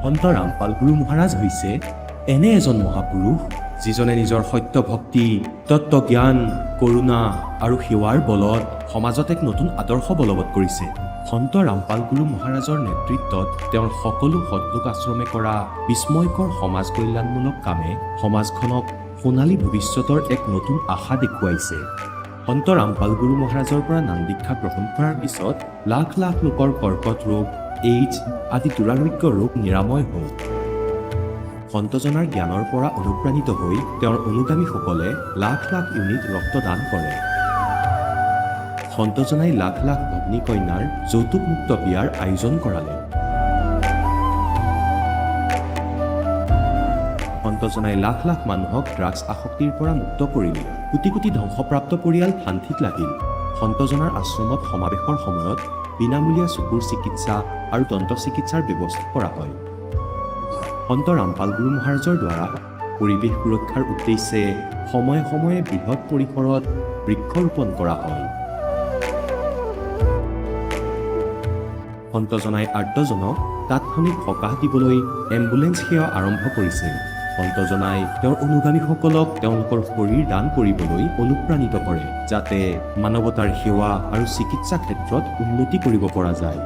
সন্ত ৰামপাল গুৰু মহাৰাজ হৈছে এনে এজন মহাপুৰুষ যিজনে নিজৰ সত্য ভক্তি, তত্ত্বজ্ঞান, কৰোণা আৰু সেৱাৰ বলত সমাজত এক নতুন আদৰ্শ বলবৎ কৰিছে। সন্ত ৰামপাল গুৰু মহাৰাজৰ নেতৃত্বত তেওঁৰ সকলো সৎলোক আশ্ৰমে কৰা বিস্ময়কৰ সমাজ কল্যাণমূলক কামে সমাজখনক সোণালী ভৱিষ্যতৰ এক নতুন আশা দেখুৱাইছে। সন্ত ৰামপাল গুৰু মহাৰাজৰ পৰা নাম দীক্ষা গ্ৰহণ কৰাৰ পিছত লাখ লাখ লোকৰ কৰ্কট ৰোগ, এইডছ আদি দুৰাৰোগ্য ৰোগ নিৰাময় হ'ল। সন্তজনাৰ জ্ঞানৰ পৰা অনুপ্ৰাণিত হৈ তেওঁৰ অনুগামীসকলে লাখ লাখ ইউনিট ৰক্তদান কৰে। সন্তজনাই লাখ লাখ ভগ্নী কন্যাৰ যৌতুকমুক্ত বিয়াৰ আয়োজন কৰালে। সন্তজনাই লাখ লাখ মানুহক ড্ৰাগছ আসক্তিৰ পৰা মুক্ত কৰিলে। কোটি কোটি ধ্বংসপ্ৰাপ্ত পৰিয়াল শান্তিত লাগিল। সন্তজনাৰ আশ্ৰমত সমাৱেশৰ সময়ত বিনামূলীয়া চকুৰ চিকিৎসা আৰু দন্ত চিকিৎসাৰ ব্যৱস্থা কৰা হয়। সন্ত ৰামপাল গুৰু মহাৰাজৰ দ্বাৰা পৰিৱেশ সুৰক্ষাৰ উদ্দেশ্যে সময়ে সময়ে বৃহৎ পৰিসৰত বৃক্ষৰোপণ কৰা হয়। সন্তজনাই আৰ্তজনক তাৎক্ষণিক সকাহ দিবলৈ এম্বুলেন্স সেৱা আৰম্ভ কৰিছে। সন্তজনাই তেওঁৰ অনুগামীসকলক তেওঁলোকৰ শৰীৰ দান কৰিবলৈ অনুপ্ৰাণিত কৰে, যাতে মানৱতাৰ সেৱা আৰু চিকিৎসা ক্ষেত্ৰত উন্নতি কৰিব পৰা যায়।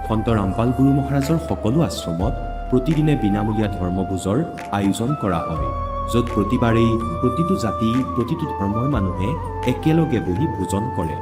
সন্ত ৰামপাল গুৰু মহাৰাজৰ সকলো আশ্ৰমত প্ৰতিদিনে বিনামূলীয়া ধৰ্মভোজৰ আয়োজন কৰা হয়, য'ত প্ৰতিবাৰেই প্ৰতিটো জাতি, প্ৰতিটো ধৰ্মৰ মানুহে একেলগে বহি ভোজন কৰে।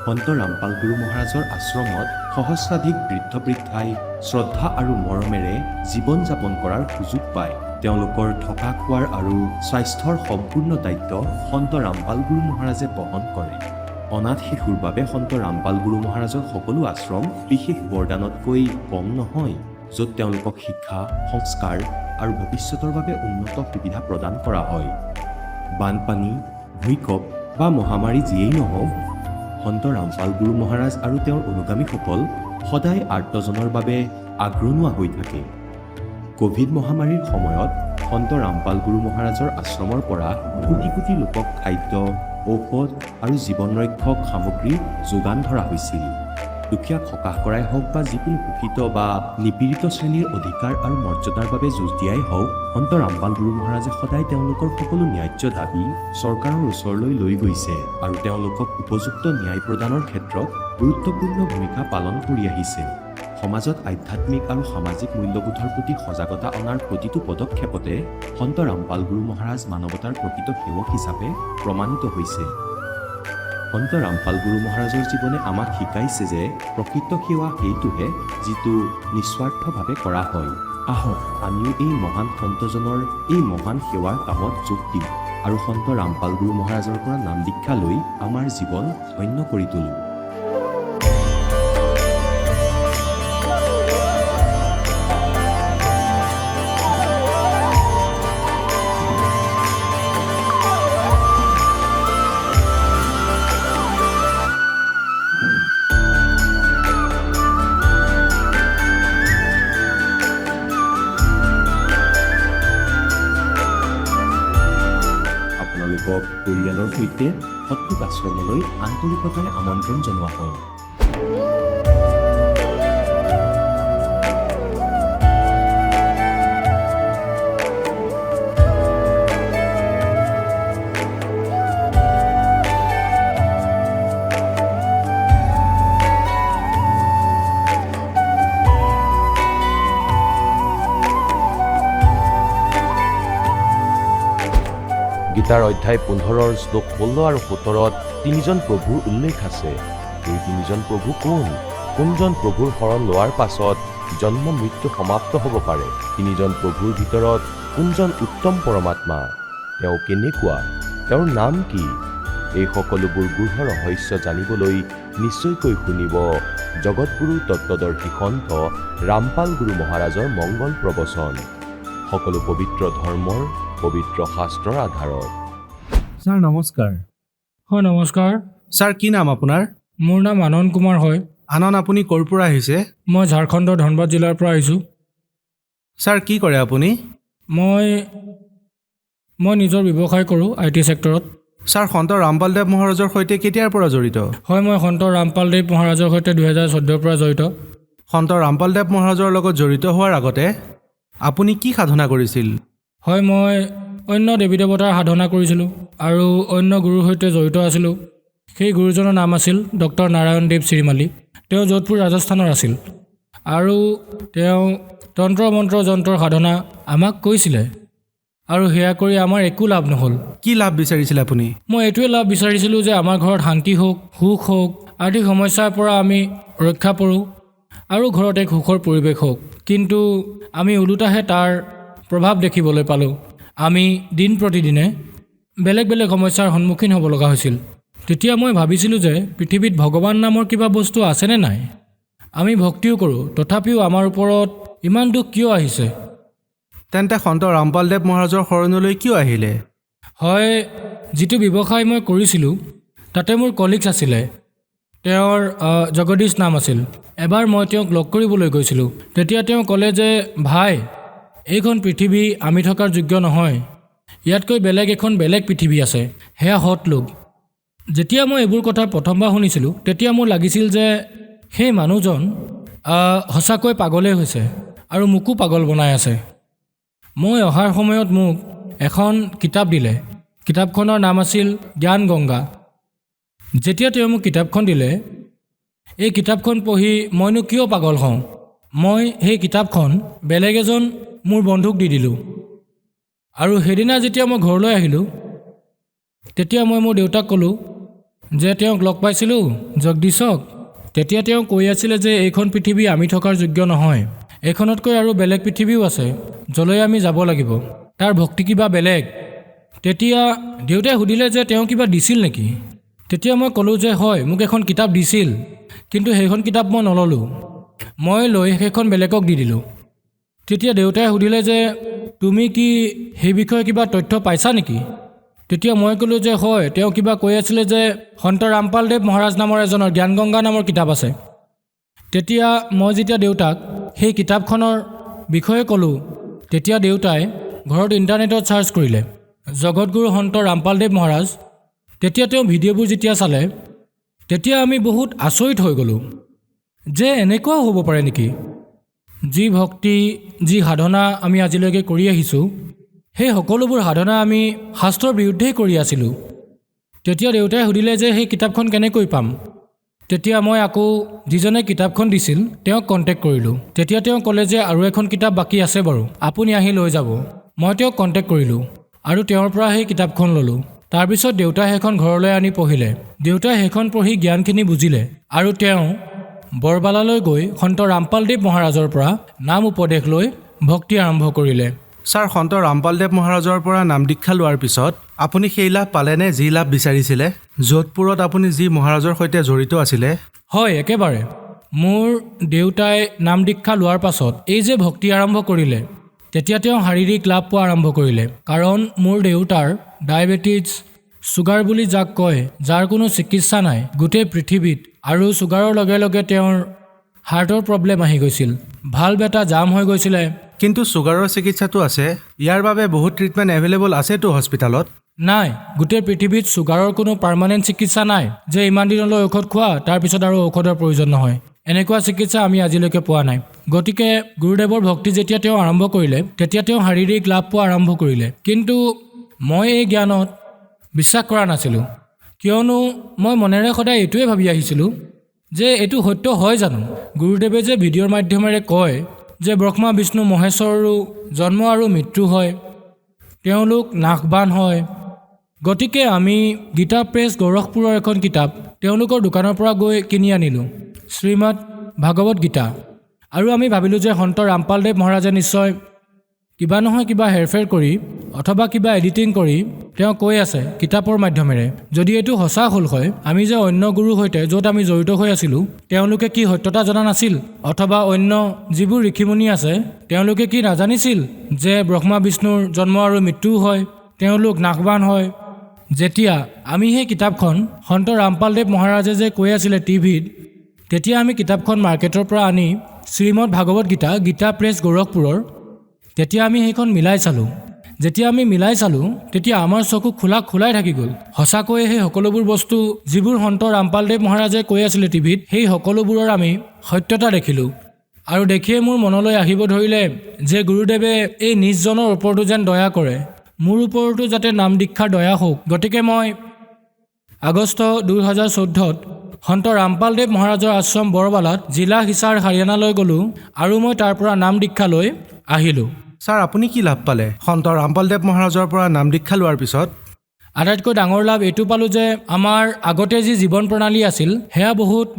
সন্ত ৰামপাল গুৰু মহাৰাজৰ আশ্ৰমত সহস্ৰাধিক বৃদ্ধ বৃদ্ধাই শ্ৰদ্ধা আৰু মৰমেৰে জীৱন যাপন কৰাৰ সুযোগ পায়। তেওঁলোকৰ থকা খোৱাৰ আৰু স্বাস্থ্যৰ সম্পূৰ্ণ দায়িত্ব সন্ত ৰামপাল গুৰু মহাৰাজে বহন কৰে। অনাথ শিশুৰ বাবে সন্ত ৰামপাল গুৰু মহাৰাজৰ সকলো আশ্ৰম বিশেষ বৰদানতকৈ কম নহয়, য'ত তেওঁলোকক শিক্ষা, সংস্কাৰ আৰু ভৱিষ্যতৰ বাবে উন্নত সুবিধা প্ৰদান কৰা হয়। বানপানী, ভূঁইকঁপ বা মহামাৰী যিয়েই নহওক, সন্ত ৰামপাল গুৰু মহাৰাজ আৰু তেওঁৰ অনুগামীসকল সদায় আৰ্তজনৰ বাবে আগৰণুৱা হৈ থাকে। কোভিড মহামাৰীৰ সময়ত সন্ত ৰামপাল গুৰু মহাৰাজৰ আশ্ৰমৰ পৰা কোটি কোটি লোকক খাদ্য, ঔষধ আৰু জীৱন ৰক্ষক সামগ্ৰী যোগান ধৰা হৈছিল। দুখীয়াক সকাহ কৰাই হওক বা যিকোনো শোষিত বা নিপীড়িত শ্ৰেণীৰ অধিকাৰ আৰু মৰ্যাদাৰ বাবে যুঁজ দিয়াই হওক, সন্ত ৰামপাল গুৰু মহাৰাজে সদায় তেওঁলোকৰ সকলো ন্যায্য দাবী চৰকাৰৰ ওচৰলৈ লৈ গৈছে আৰু তেওঁলোকক উপযুক্ত ন্যায় প্ৰদানৰ ক্ষেত্ৰত গুৰুত্বপূৰ্ণ ভূমিকা পালন কৰি আহিছে। সমাজত আধ্যাত্মিক আৰু সামাজিক মূল্যবোধৰ প্ৰতি সজাগতা অনাৰ প্ৰতিটো পদক্ষেপতে সন্ত ৰামপাল গুৰু মহাৰাজ মানৱতাৰ প্ৰকৃত সেৱক হিচাপে প্ৰমাণিত হৈছে। সন্ত ৰামপাল গুৰু মহাৰাজৰ জীৱনে আমাক শিকাইছে যে প্ৰকৃত সেৱা সেইটোহে যিটো নিস্বাৰ্থভাৱে কৰা হয়। আহক আমিও এই মহান সন্তজনৰ এই মহান সেৱাৰ কামত যোগ দিম আৰু সন্ত ৰামপাল গুৰু মহাৰাজৰ পৰা নাম দীক্ষা লৈ আমাৰ জীৱন ধন্য কৰি তোলোঁ। আপোনালোকক পৰিয়ালৰ সৈতে সৎলোক আশ্ৰমলৈ আন্তৰিকতাৰে আমন্ত্ৰণ জনোৱা হয়। গীতাৰ অধ্যায় 15 শ্লোক 16 আৰু 17 তিনিজন প্ৰভুৰ উল্লেখ আছে। এই তিনিজন প্ৰভু কোন? কোনজন প্ৰভুৰ শৰণ লোৱাৰ পাছত জন্ম মৃত্যু সমাপ্ত হ'ব পাৰে? তিনিজন প্ৰভুৰ ভিতৰত কোনজন উত্তম পৰমাত্মা? তেওঁ কেনেকুৱা? তেওঁৰ নাম কি? এই সকলোবোৰ গূঢ় ৰহস্য জানিবলৈ নিশ্চয়কৈ শুনিব জগতগুৰু তত্ত্বদৰ্শী সন্ত ৰামপাল গুৰু মহাৰাজৰ মংগল প্ৰবচন, সকলো পবিত্ৰ ধৰ্মৰ পবিত্ৰ শাস্ত্ৰৰ আধাৰত। ছাৰ নমস্কাৰ। হয় নমস্কাৰ। ছাৰ কি নাম আপোনাৰ? মোৰ নাম আনন্দ কুমাৰ হয়। আনন্দ, আপুনি ক'ৰ পৰা আহিছে? মই ঝাৰখণ্ডৰ ধনবাদ জিলাৰ পৰা আহিছোঁ। ছাৰ, কি কৰে আপুনি? মই নিজৰ ব্যৱসায় কৰোঁ IT ছেক্টৰত। ছাৰ, সন্ত ৰামপালদেৱ মহাৰাজৰ সৈতে কেতিয়াৰ পৰা জড়িত? হয়, মই সন্ত ৰামপালদেৱ মহাৰাজৰ সৈতে 2014 পৰা জড়িত। সন্ত ৰামপালদেৱ মহাৰাজৰ লগত জড়িত হোৱাৰ আগতে আপুনি কি সাধনা কৰিছিল? হয়, মই অন্য দেৱী দেৱতাৰ সাধনা কৰিছিলোঁ আৰু অন্য গুৰুৰ সৈতে জড়িত আছিলোঁ। সেই গুৰুজনৰ নাম আছিল ডক্টৰ নাৰায়ণ দেৱ শ্ৰীমালী। তেওঁ যোধপুৰ ৰাজস্থানৰ আছিল আৰু তেওঁ তন্ত্ৰ মন্ত্ৰ যন্ত্ৰৰ সাধনা আমাক কৈছিলে আৰু সেয়া কৰি আমাৰ একো লাভ নহ'ল। কি লাভ বিচাৰিছিল আপুনি? মই এইটোৱে লাভ বিচাৰিছিলোঁ যে আমাৰ ঘৰত শান্তি হওক, সুখ হওক, আৰ্থিক সমস্যাৰ পৰা আমি ৰক্ষা পৰোঁ আৰু ঘৰত এক সুখৰ পৰিৱেশ হওক। কিন্তু আমি ওলোটাহে তাৰ প্ৰভাৱ দেখিবলৈ পালোঁ। আমি দিন প্ৰতিদিনে বেলেগ বেলেগ সমস্যাৰ সন্মুখীন হ'ব লগা হৈছিল। তেতিয়া মই ভাবিছিলোঁ যে পৃথিৱীত ভগৱান নামৰ কিবা বস্তু আছেনে নাই? আমি ভক্তিও কৰোঁ, তথাপিও আমাৰ ওপৰত ইমান দুখ কিয় আহিছে? তেন্তে সন্ত ৰামপালদেৱ মহাৰাজৰ শৰণলৈ কিয় আহিলে? হয়, যিটো ব্যৱসায় মই কৰিছিলোঁ তাতে মোৰ কলিগছ আছিলে। তেওঁৰ জগদীশ নাম আছিল। এবাৰ মই তেওঁক লগ কৰিবলৈ গৈছিলোঁ। তেতিয়া তেওঁ ক'লে যে ভাই, এইখন পৃথিৱী আমি থকাৰ যোগ্য নহয়। ইয়াতকৈ বেলেগ পৃথিৱী আছে, সেয়া হতলোক। যেতিয়া মই এইবোৰ কথা প্ৰথমবাৰ শুনিছিলোঁ তেতিয়া মোৰ লাগিছিল যে সেই মানুহজন সঁচাকৈ পাগলেই হৈছে আৰু মোকো পাগল বনাই আছে। মই অহাৰ সময়ত মোক এখন কিতাপ দিলে। কিতাপখনৰ নাম আছিল জ্ঞান গংগা। যেতিয়া তেওঁ মোক কিতাপখন দিলে, এই কিতাপখন পঢ়ি মইনো কিয় পাগল হওঁ? মই সেই কিতাপখন বেলেগ এজন মোৰ বন্ধুক দি দিলোঁ। আৰু সেইদিনা যেতিয়া মই ঘৰলৈ আহিলোঁ তেতিয়া মই মোৰ দেউতাক ক'লোঁ যে তেওঁক লগ পাইছিলোঁ জগদীশক। তেতিয়া তেওঁ কৈ আছিলে যে এইখন পৃথিৱী আমি থকাৰ যোগ্য নহয়, এইখনতকৈ আৰু বেলেগ পৃথিৱীও আছে য'লৈ আমি যাব লাগিব, তাৰ ভক্তি কিবা বেলেগ। তেতিয়া দেউতাই সুধিলে যে তেওঁ কিবা দিছিল নেকি? তেতিয়া মই ক'লোঁ যে হয়, মোক এখন কিতাপ দিছিল, কিন্তু সেইখন কিতাপ মই নল'লোঁ। মই লৈ সেইখন বেলেগক দি দিলোঁ। তেতিয়া দেউতাই সুধিলে যে তুমি কি সেই বিষয়ে কিবা তথ্য পাইছা নেকি? তেতিয়া মই ক'লোঁ যে হয়, তেওঁ কিবা কৈ আছিলে যে সন্ত ৰামপালদেৱ মহাৰাজ নামৰ এজনৰ জ্ঞান গংগা নামৰ কিতাপ আছে। তেতিয়া মই যেতিয়া দেউতাক সেই কিতাপখনৰ বিষয়ে ক'লোঁ তেতিয়া দেউতাই ঘৰত ইণ্টাৰনেটত চাৰ্চ কৰিলে জগতগুৰু সন্ত ৰামপালদেৱ মহাৰাজ। তেতিয়া তেওঁ ভিডিঅ'বোৰ যেতিয়া চালে তেতিয়া আমি বহুত আচৰিত হৈ গ'লোঁ যে এনেকুৱাও হ'ব পাৰে নেকি? যি ভক্তি, যি সাধনা আমি আজিলৈকে কৰি আহিছোঁ, সেই সকলোবোৰ সাধনা আমি শাস্ত্ৰৰ বিৰুদ্ধেই কৰি আছিলোঁ। তেতিয়া দেউতাই সুধিলে যে সেই কিতাপখন কেনেকৈ পাম? তেতিয়া মই আকৌ যিজনে কিতাপখন দিছিল তেওঁক কণ্টেক্ট কৰিলোঁ। তেতিয়া তেওঁ ক'লে যে আৰু এখন কিতাপ বাকী আছে বাৰু, আপুনি আহি লৈ যাব। মই তেওঁক কণ্টেক্ট কৰিলোঁ আৰু তেওঁৰ পৰা সেই কিতাপখন ল'লোঁ। তাৰপিছত দেউতাই সেইখন ঘৰলৈ আনি পঢ়িলে। দেউতাই সেইখন পঢ়ি জ্ঞানখিনি বুজিলে আৰু তেওঁ বৰবালালৈ গৈ সন্ত ৰামপালদেৱ মহাৰাজৰ পৰা নাম উপদেশ লৈ ভক্তি আৰম্ভ কৰিলে। ছাৰ, সন্ত ৰামপালদেৱ মহাৰাজৰ পৰা নাম দীক্ষা লোৱাৰ পিছত আপুনি সেই লাভ পালেনে যি লাভ বিচাৰিছিলে? যোধপুৰত আপুনি যি মহাৰাজৰ সৈতে জড়িত আছিলে? হয়, একেবাৰে। মোৰ দেউতাই নাম দীক্ষা লোৱাৰ পাছত এই যে ভক্তি আৰম্ভ কৰিলে, তেতিয়া তেওঁ শাৰীৰিক লাভ পোৱা আৰম্ভ কৰিলে। কাৰণ মোৰ দেউতাৰ ডায়েবেটিছ, ছুগাৰ বুলি যাক কয়, যাৰ কোনো চিকিৎসা নাই গোটেই পৃথিৱীত, আৰু ছুগাৰৰ লগে লগে তেওঁৰ হাৰ্টৰ প্ৰব্লেম আহি গৈছিল, ভাল্ভ এটা জাম হৈ গৈছিলে। কিন্তু ছুগাৰৰ চিকিৎসাটো আছে, ইয়াৰ বাবে বহুত ট্ৰিটমেণ্ট এভেইলেবল আছেতো হস্পিটেলত? নাই, গোটেই পৃথিৱীত ছুগাৰৰ কোনো পাৰ্মানেণ্ট চিকিৎসা নাই যে ইমান দিনলৈ ঔষধ খোৱা তাৰপিছত আৰু ঔষধৰ প্ৰয়োজন নহয়। এনেকুৱা চিকিৎসা আমি আজিলৈকে পোৱা নাই। গতিকে গুৰুদেৱৰ ভক্তি যেতিয়া তেওঁ আৰম্ভ কৰিলে তেতিয়া তেওঁ শাৰীৰিক লাভ পোৱা আৰম্ভ কৰিলে। কিন্তু মই এই জ্ঞানত বিশ্বাস কৰা নাছিলোঁ, কিয়নো মই মনেৰে সদায় এইটোৱে ভাবি আহিছিলোঁ যে এইটো সত্য হয় জানো? গুৰুদেৱে যে ভিডিঅ'ৰ মাধ্যমেৰে কয় যে ব্ৰহ্মা বিষ্ণু মহেশ্বৰৰো জন্ম আৰু মৃত্যু হয়, তেওঁলোক নাশবান হয়। গতিকে আমি গীতা প্ৰেছ গোৰখপুৰৰ এখন কিতাপ তেওঁলোকৰ দোকানৰ পৰা গৈ কিনি আনিলোঁ, শ্ৰীমদ ভাগৱত গীতা। আৰু আমি ভাবিলোঁ যে সন্ত ৰামপালদেৱ মহাৰাজে নিশ্চয় কিবা নহয় কিবা হেৰফেৰ কৰি অথবা কিবা এডিটিং কৰি তেওঁ কৈ আছে কিতাপৰ মাধ্যমেৰে। যদি এইটো সঁচা হ'ল হয়, আমি যে অন্য গুৰুৰ সৈতে য'ত আমি জড়িত হৈ আছিলোঁ তেওঁলোকে কি সত্যতা জনা নাছিল? অথবা অন্য যিবোৰ ঋষিমুনি আছে তেওঁলোকে কি নাজানিছিল যে ব্ৰহ্মা বিষ্ণুৰ জন্ম আৰু মৃত্যুও হয়, তেওঁলোক নাশবান হয়? যেতিয়া আমি সেই কিতাপখন সন্ত ৰামপালদেৱ মহাৰাজে যে কৈ আছিলে টিভিত তেতিয়া আমি কিতাপখন মাৰ্কেটৰ পৰা আনি শ্ৰীমদ ভাগৱত গীতা প্ৰেছ গোৰখপুৰৰ তেতিয়া আমি সেইখন মিলাই চালোঁ। যেতিয়া আমি মিলাই চালোঁ তেতিয়া আমাৰ চকু খোলাই থাকি গ'ল। সঁচাকৈয়ে সেই সকলোবোৰ বস্তু যিবোৰ সন্ত ৰামপালদেৱ মহাৰাজে কৈ আছিলে টিভিত, সেই সকলোবোৰৰ আমি সত্যতা দেখিলোঁ। আৰু দেখিয়ে মোৰ মনলৈ আহিব ধৰিলে যে গুৰুদেৱে এই নিজজনৰ ওপৰতো যেন দয়া কৰে, মোৰ ওপৰতো যাতে নাম দীক্ষাৰ দয়া হওক। গতিকে মই আগষ্ট 2014 সন্ত ৰামপালদেৱ মহাৰাজৰ আশ্ৰম বৰবালাত জিলা হিছাৰ হাৰিয়ানালৈ গ'লোঁ আৰু মই তাৰ পৰা নাম দীক্ষা লৈ আহিলোঁ। ছাৰ, আপুনি কি লাভ পালে সন্ত ৰামপালদেৱ মহাৰাজৰ পৰা নাম দীক্ষা লোৱাৰ পিছত? আটাইতকৈ ডাঙৰ লাভ এইটো পালোঁ যে আমাৰ আগতে যি জীৱন প্ৰণালী আছিল সেয়া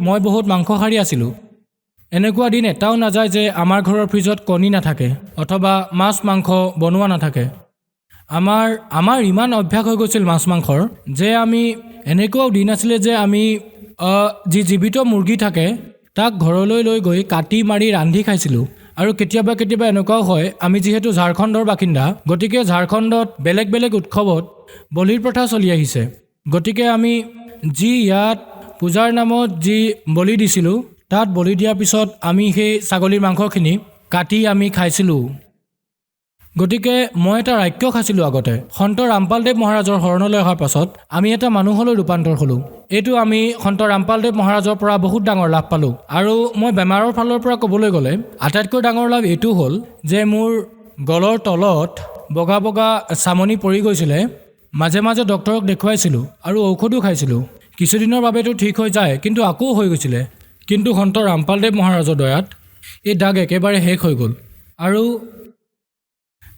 মই বহুত মাংসহাৰী আছিলোঁ। এনেকুৱা দিন এটাও নাযায় যে আমাৰ ঘৰৰ ফ্ৰিজত কণী নাথাকে অথবা মাছ মাংস বনোৱা নাথাকে। আমাৰ ইমান অভ্যাস হৈ গৈছিল মাছ মাংসৰ যে আমি এনেকুৱাও দিন আছিলে যে আমি যি জীৱিত মুৰ্গী থাকে তাক ঘৰলৈ লৈ গৈ কাটি মাৰি ৰান্ধি খাইছিলোঁ। আৰু কেতিয়াবা এনেকুৱাও হয়, আমি যিহেতু ঝাৰখণ্ডৰ বাসিন্দা, গতিকে ঝাৰখণ্ডত বেলেগ বেলেগ উৎসৱত বলিৰ প্ৰথা চলি আহিছে। গতিকে আমি যি ইয়াত পূজাৰ নামত যি বলি দিছিলোঁ, তাত বলি দিয়াৰ পিছত আমি সেই ছাগলীৰ মাংসখিনি কাটি আমি খাইছিলোঁ। গতিকে মই এটা ৰাক্য খাইছিলোঁ আগতে। সন্ত ৰামপালদেৱ মহাৰাজৰ শৰণলৈ অহাৰ পাছত আমি এটা মানুহলৈ ৰূপান্তৰ হ'লোঁ। এইটো আমি সন্ত ৰামপালদেৱ মহাৰাজৰ পৰা বহুত ডাঙৰ লাভ পালোঁ। আৰু মই বেমাৰৰ ফালৰ পৰা ক'বলৈ গ'লে আটাইতকৈ ডাঙৰ লাভ এইটো হ'ল যে মোৰ গলৰ তলত বগা বগা চামনি পৰি গৈছিলে। মাজে মাজে ডক্তৰক দেখুৱাইছিলোঁ আৰু ঔষধো খাইছিলোঁ। কিছুদিনৰ বাবেতো ঠিক হৈ যায়, কিন্তু আকৌ হৈ গৈছিলে। কিন্তু সন্ত ৰামপালদেৱ মহাৰাজৰ দয়াত এই দাগ একেবাৰে শেষ হৈ গ'ল। আৰু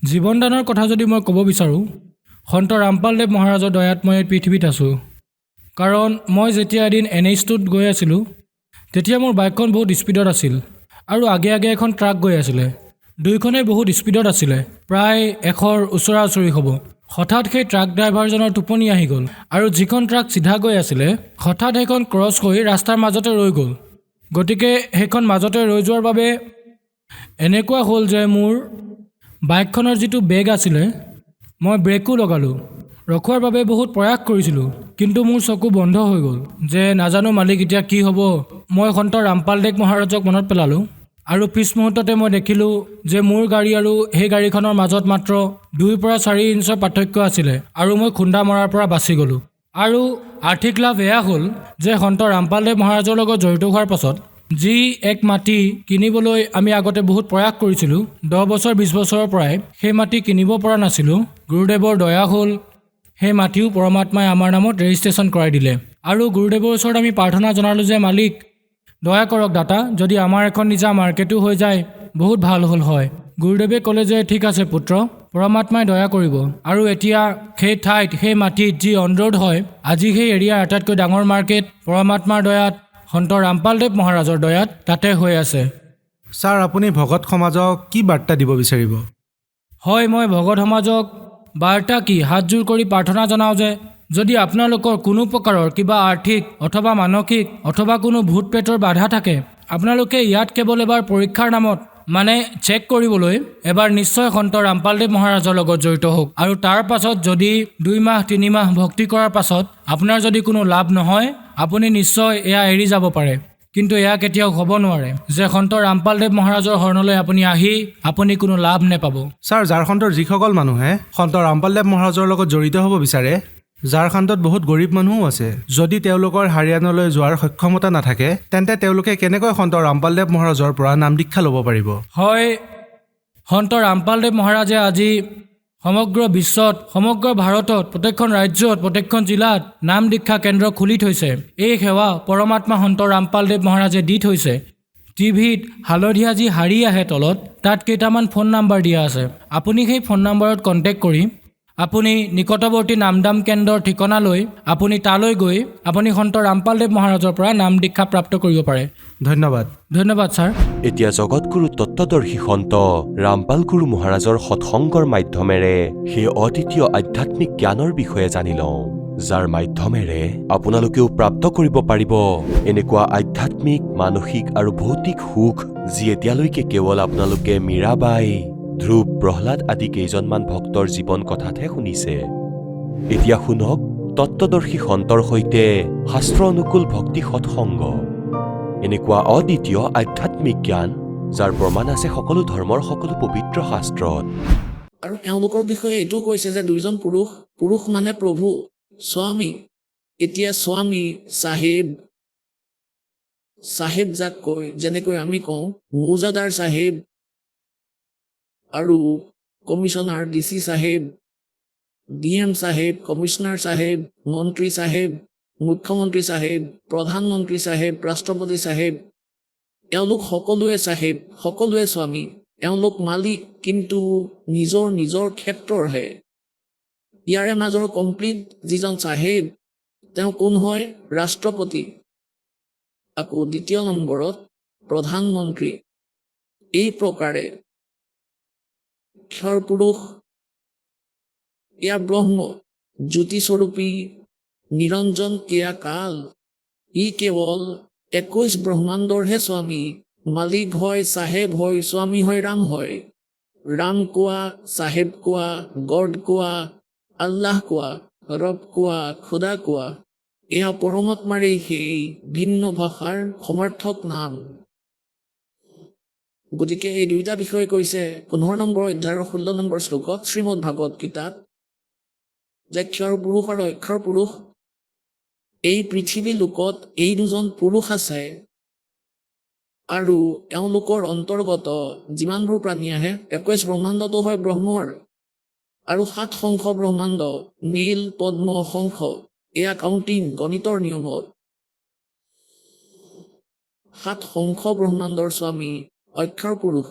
জীৱনদানৰ কথা যদি মই ক'ব বিচাৰোঁ, সন্ত ৰামপালদেৱ মহাৰাজৰ দয়াত মই পৃথিৱীত আছোঁ। কাৰণ মই যেতিয়া এদিন NH2ত গৈ আছিলোঁ তেতিয়া মোৰ বাইকখন বহুত স্পীডত আছিল আৰু আগে এখন ট্ৰাক গৈ আছিলে। দুয়োখনেই বহুত স্পীডত আছিলে, প্ৰায় 100ৰ ওচৰা-ওচৰি হ'ব। হঠাৎ সেই ট্ৰাক ড্ৰাইভাৰজনৰ টোপনি আহি গ'ল আৰু যিখন ট্ৰাক চিধা গৈ আছিলে হঠাৎ সেইখন ক্ৰছ কৰি ৰাস্তাৰ মাজতে ৰৈ গ'ল। গতিকে সেইখন মাজতে ৰৈ যোৱাৰ বাবে এনেকুৱা হ'ল যে মোৰ বাইকখনৰ যিটো বেগ আছিলে, মই ব্ৰেকো লগালোঁ, ৰখোৱাৰ বাবে বহুত প্ৰয়াস কৰিছিলোঁ, কিন্তু মোৰ চকু বন্ধ হৈ গ'ল যে নাজানো মালিক এতিয়া কি হ'ব। মই সন্ত ৰামপালদেৱ মহাৰাজক মনত পেলালোঁ আৰু পিছ মুহূৰ্ততে মই দেখিলোঁ যে মোৰ গাড়ী আৰু সেই গাড়ীখনৰ মাজত মাত্ৰ 2 পৰা 4 ইঞ্চৰ পাৰ্থক্য আছিলে আৰু মই খুন্দা মৰাৰ পৰা বাচি গ'লোঁ। আৰু আৰ্থিক লাভ এয়া হ'ল যে সন্ত ৰামপালদেৱ মহাৰাজৰ লগত জড়িত হোৱাৰ পাছত যি এক মাটি কিনিবলৈ আমি আগতে বহুত প্ৰয়াস কৰিছিলোঁ, 10 বছৰ 20 বছৰৰ পৰাই সেই মাটি কিনিব পৰা নাছিলোঁ। গুৰুদেৱৰ দয়া হ'ল, সেই মাটিও পৰমাত্মাই আমাৰ নামত ৰেজিষ্ট্ৰেশ্যন কৰাই দিলে। আৰু গুৰুদেৱৰ ওচৰত আমি প্ৰাৰ্থনা জনালোঁ যে মালিক দয়া কৰক দাতা, যদি আমাৰ এখন নিজা মাৰ্কেটো হৈ যায় বহুত ভাল হ'ল হয়। গুৰুদেৱে ক'লে যে ঠিক আছে পুত্ৰ, পৰমাত্মাই দয়া কৰিব। আৰু এতিয়া সেই ঠাইত সেই মাটিত যি অন ৰোড হয়, আজি সেই এৰিয়াৰ আটাইতকৈ ডাঙৰ মাৰ্কেট পৰমাত্মাৰ দয়াত, সন্ত ৰামপালদেৱ মহাৰাজৰ দয়াত তাতে হৈ আছে। ছাৰ, আপুনি ভকত সমাজক কি বাৰ্তা দিব বিচাৰিব? হয়, মই ভকত সমাজক বাৰ্তা কি হাতযোৰ কৰি প্ৰাৰ্থনা জনাওঁ যে যদি আপোনালোকৰ কোনো প্ৰকাৰৰ কিবা আৰ্থিক অথবা মানসিক অথবা কোনো ভূত প্ৰেতৰ বাধা থাকে, আপোনালোকে ইয়াত কেৱল এবাৰ পৰীক্ষাৰ নামত মানে চেক কৰিবলৈ এবাৰ নিশ্চয় সন্ত ৰামপালদেৱ মহাৰাজৰ লগত জড়িত হওক। আৰু তাৰ পাছত যদি 2 মাহ 3 মাহ ভক্তি কৰাৰ পাছত আপোনাৰ যদি কোনো লাভ নহয়, আপুনি নিশ্চয় এয়া এৰি যাব পাৰে। কিন্তু এয়া কেতিয়াও হ'ব নোৱাৰে যে সন্ত ৰামপালদেৱ মহাৰাজৰ শৰণলৈ আপুনি আহি আপুনি কোনো লাভ নেপাব। ছাৰ, ঝাৰখণ্ডৰ যিসকল মানুহে সন্ত ৰামপালদেৱ মহাৰাজৰ লগত জড়িত হ'ব বিচাৰে, ঝাৰখণ্ডত বহুত গৰীব মানুহো আছে। যদি তেওঁলোকৰ হাৰিয়ানালৈ যোৱাৰ সক্ষমতা নাথাকে, তেন্তে তেওঁলোকে কেনেকৈ সন্ত ৰামপালদেৱ মহাৰাজৰ পৰা নাম দীক্ষা ল'ব পাৰিব? হয়, সন্ত ৰামপালদেৱ মহাৰাজে আজি সমগ্ৰ বিশ্বত, সমগ্ৰ ভাৰতত, প্ৰত্যেকখন ৰাজ্যত, প্ৰত্যেকখন জিলাত নাম দীক্ষা কেন্দ্ৰ খুলি থৈছে। এই সেৱা পৰমাত্মা সন্ত ৰামপালদেৱ মহাৰাজে দি থৈছে। টিভিত হালধীয়া যি শাৰী আহে তলত, তাত কেইটামান ফোন নাম্বাৰ দিয়া আছে। আপুনি সেই ফোন নাম্বাৰত কণ্টেক্ট কৰি আপুনি নিকটৱৰ্তী নামদাম কেন্দ্ৰৰ ঠিকনালৈ আপুনি তালৈ গৈ আপুনি সন্ত ৰামপালদেৱ মহাৰাজৰ পৰা নাম দীক্ষা প্ৰাপ্ত কৰিব পাৰে। ধন্যবাদ ছাৰ। এতিয়া জগতগুৰু তত্ত্বদৰ্শী সন্ত ৰামপাল গুৰু মহাৰাজৰ সৎসংগৰ মাধ্যমেৰে সেই অদ্বিতীয় আধ্যাত্মিক জ্ঞানৰ বিষয়ে জানি লওঁ, যাৰ মাধ্যমেৰে আপোনালোকেও প্ৰাপ্ত কৰিব পাৰিব এনেকুৱা আধ্যাত্মিক, মানসিক আৰু ভৌতিক সুখ যি এতিয়ালৈকে কেৱল আপোনালোকে মীৰাবাই, ধ্ৰুৱ, প্ৰহ্লাদ আদি কেইজনমান ভক্তৰ জীৱন কথাতহে শুনিছে। এতিয়া শুনক তত্ত্বদৰ্শী সন্তৰ সৈতে শাস্ত্ৰ অনুকূল ভক্তি সৎসংগ। এনেকুৱা অদ্বিতীয় আধ্যাত্মিক জ্ঞান যাৰ প্ৰমাণ আছে সকলো ধৰ্মৰ সকলো পবিত্ৰ শাস্ত্ৰত। আৰু এওঁলোকৰ বিষয়ে এইটোও কৈছে যে দুইজন পুৰুষ মানে প্ৰভু স্বামী। এতিয়া স্বামী চাহেব যাক কয়, যেনেকৈ আমি কওঁ মৌজাদাৰ চাহেব আৰু কমিশনাৰ DC চাহেব, DM চাহেব, কমিশনাৰ চাহেব, মন্ত্ৰী চাহেব, মুখ্যমন্ত্ৰী চাহেব, প্ৰধানমন্ত্ৰী চাহেব, ৰাষ্ট্ৰপতি চাহেব, এওঁলোক সকলোৱে চাহেব, সকলোৱে স্বামী। এওঁলোক মালিক, কিন্তু নিজৰ ক্ষেত্ৰৰহে। ইয়াৰে মাজৰ কমপ্লিট যিজন চাহেব তেওঁ কোন হয়? ৰাষ্ট্ৰপতি। আকৌ দ্বিতীয় নম্বৰত প্ৰধানমন্ত্ৰী। এই প্ৰকাৰে ক্ষৰ পুৰুষ, এয়া ব্ৰহ্ম, জ্যোতিস্বৰূপী, নিৰঞ্জন, এয়া কাল। ই কেৱল 21 ব্ৰহ্মাণ্ডৰহে স্বামী। মালিক হয়, চাহেব হয়, স্বামী হয়, ৰাম হয়। ৰাম কোৱা, চাহেব কোৱা, গড কোৱা, আল্লাহ কোৱা, ৰব কোৱা, খুদা কোৱা, এয়া পৰমাত্মাৰেই সেই ভিন্ন ভাষাৰ সমাৰ্থক নাম। গতিকে এই দুইটা বিষয়ে কৈছে 15 নম্বৰ অধ্যায়ৰ 16 নম্বৰ শ্লোকত শ্ৰীমদ ভাগৱত গীতাত, যে ক্ষৰ পুৰুষ আৰু অক্ষৰ পুৰুষ, এই পৃথিৱী লোকত এই দুজন পুৰুষ আছে। আৰু এওঁলোকৰ অন্তৰ্গত যিমানবোৰ প্ৰাণী আহে 21 ব্ৰহ্মাণ্ডটো হয় ব্ৰহ্মৰ। আৰু 7 শংখ ব্ৰহ্মাণ্ড, নীল, পদ্ম, শংখ, এয়া কাউণ্টিং গণিতৰ নিয়মত। 7 শংখ ব্ৰহ্মাণ্ডৰ স্বামী অক্ষৰ পুৰুষ।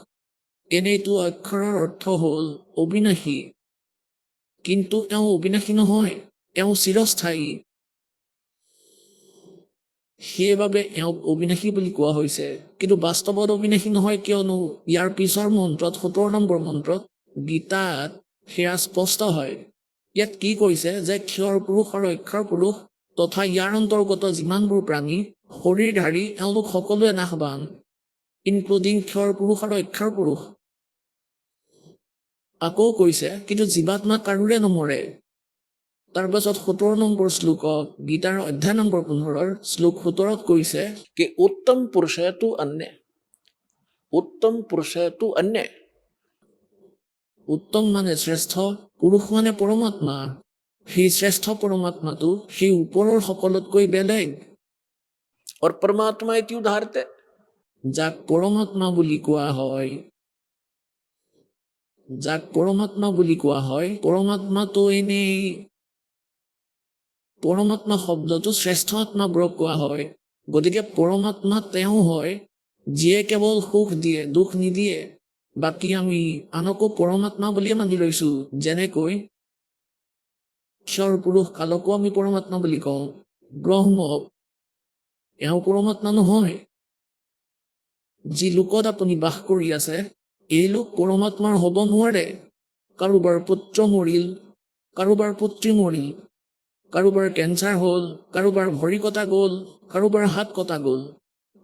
এনেইতো অক্ষৰৰ অৰ্থ হ'ল অবিনাশী, কিন্তু এওঁ অবিনাশী নহয়, এওঁ চিৰস্থায়ী। সেইবাবে এওঁক অবিনাশী বুলি কোৱা হৈছে। কিন্তু বাস্তৱত অবিনাশী নহয়, কিয়নো ইয়াৰ পিছৰ মন্ত্ৰত 17 নম্বৰ মন্ত্ৰত গীতাত সেয়া স্পষ্ট হয়। ইয়াত কি কৈছে যে ক্ষৰ পুৰুষ আৰু অক্ষৰ পুৰুষ তথা ইয়াৰ অন্তৰ্গত যিমানবোৰ প্ৰাণী শৰীৰধাৰী এওঁলোক সকলোৱে নাশবান, ইনক্লুডিং ক্ষৰ পুৰুষ আৰু অক্ষৰ পুৰুষ। আকৌ কৈছে কিন্তু জীৱাত্মা কাৰোৰে নমৰে। তাৰপাছত 17 নম্বৰ শ্লোকত গীতাৰ অধ্যায় নম্বৰ 15 শ্লোক 17 কৈছে कि उत्तम पुरुष है तू अन्य, उत्तम पुरुष है तू अन्य। উত্তম মানে শ্ৰেষ্ঠ, পুৰুষ মানে পৰমাত্মা। সেই শ্ৰেষ্ঠ পৰমাত্মাটো সেই ওপৰৰ সকলোতকৈ বেলেগ। और परमात्मा इति उदाहरते, যাক পৰমাত্মা বুলি কোৱা হয়, পৰমাত্মাটো এনেই পৰমাত্মা শব্দটো শ্ৰেষ্ঠ আত্মাবোৰক কোৱা হয়। গতিকে পৰমাত্মা তেওঁ হয় যিয়ে কেৱল সুখ দিয়ে, দুখ নিদিয়ে। বাকী আমি আনকো পৰমাত্মা বুলিয়ে মানি লৈছো। যেনেকৈ ক্ষৰ পুৰুষ কালকো আমি পৰমাত্মা বুলি কওঁ। ব্ৰহ্ম এওঁ পৰমাত্মা নহয়। যি লোকত আপুনি বাস কৰি আছে এই লোক পৰমাত্মাৰ হ'ব নোৱাৰে। কাৰোবাৰ পুত্ৰ মৰিল, কাৰোবাৰ পুত্ৰী মৰিল, কাৰোবাৰ কেঞ্চাৰ হ'ল, কাৰোবাৰ ভৰি কটা গ'ল, কাৰোবাৰ হাত কটা গ'ল,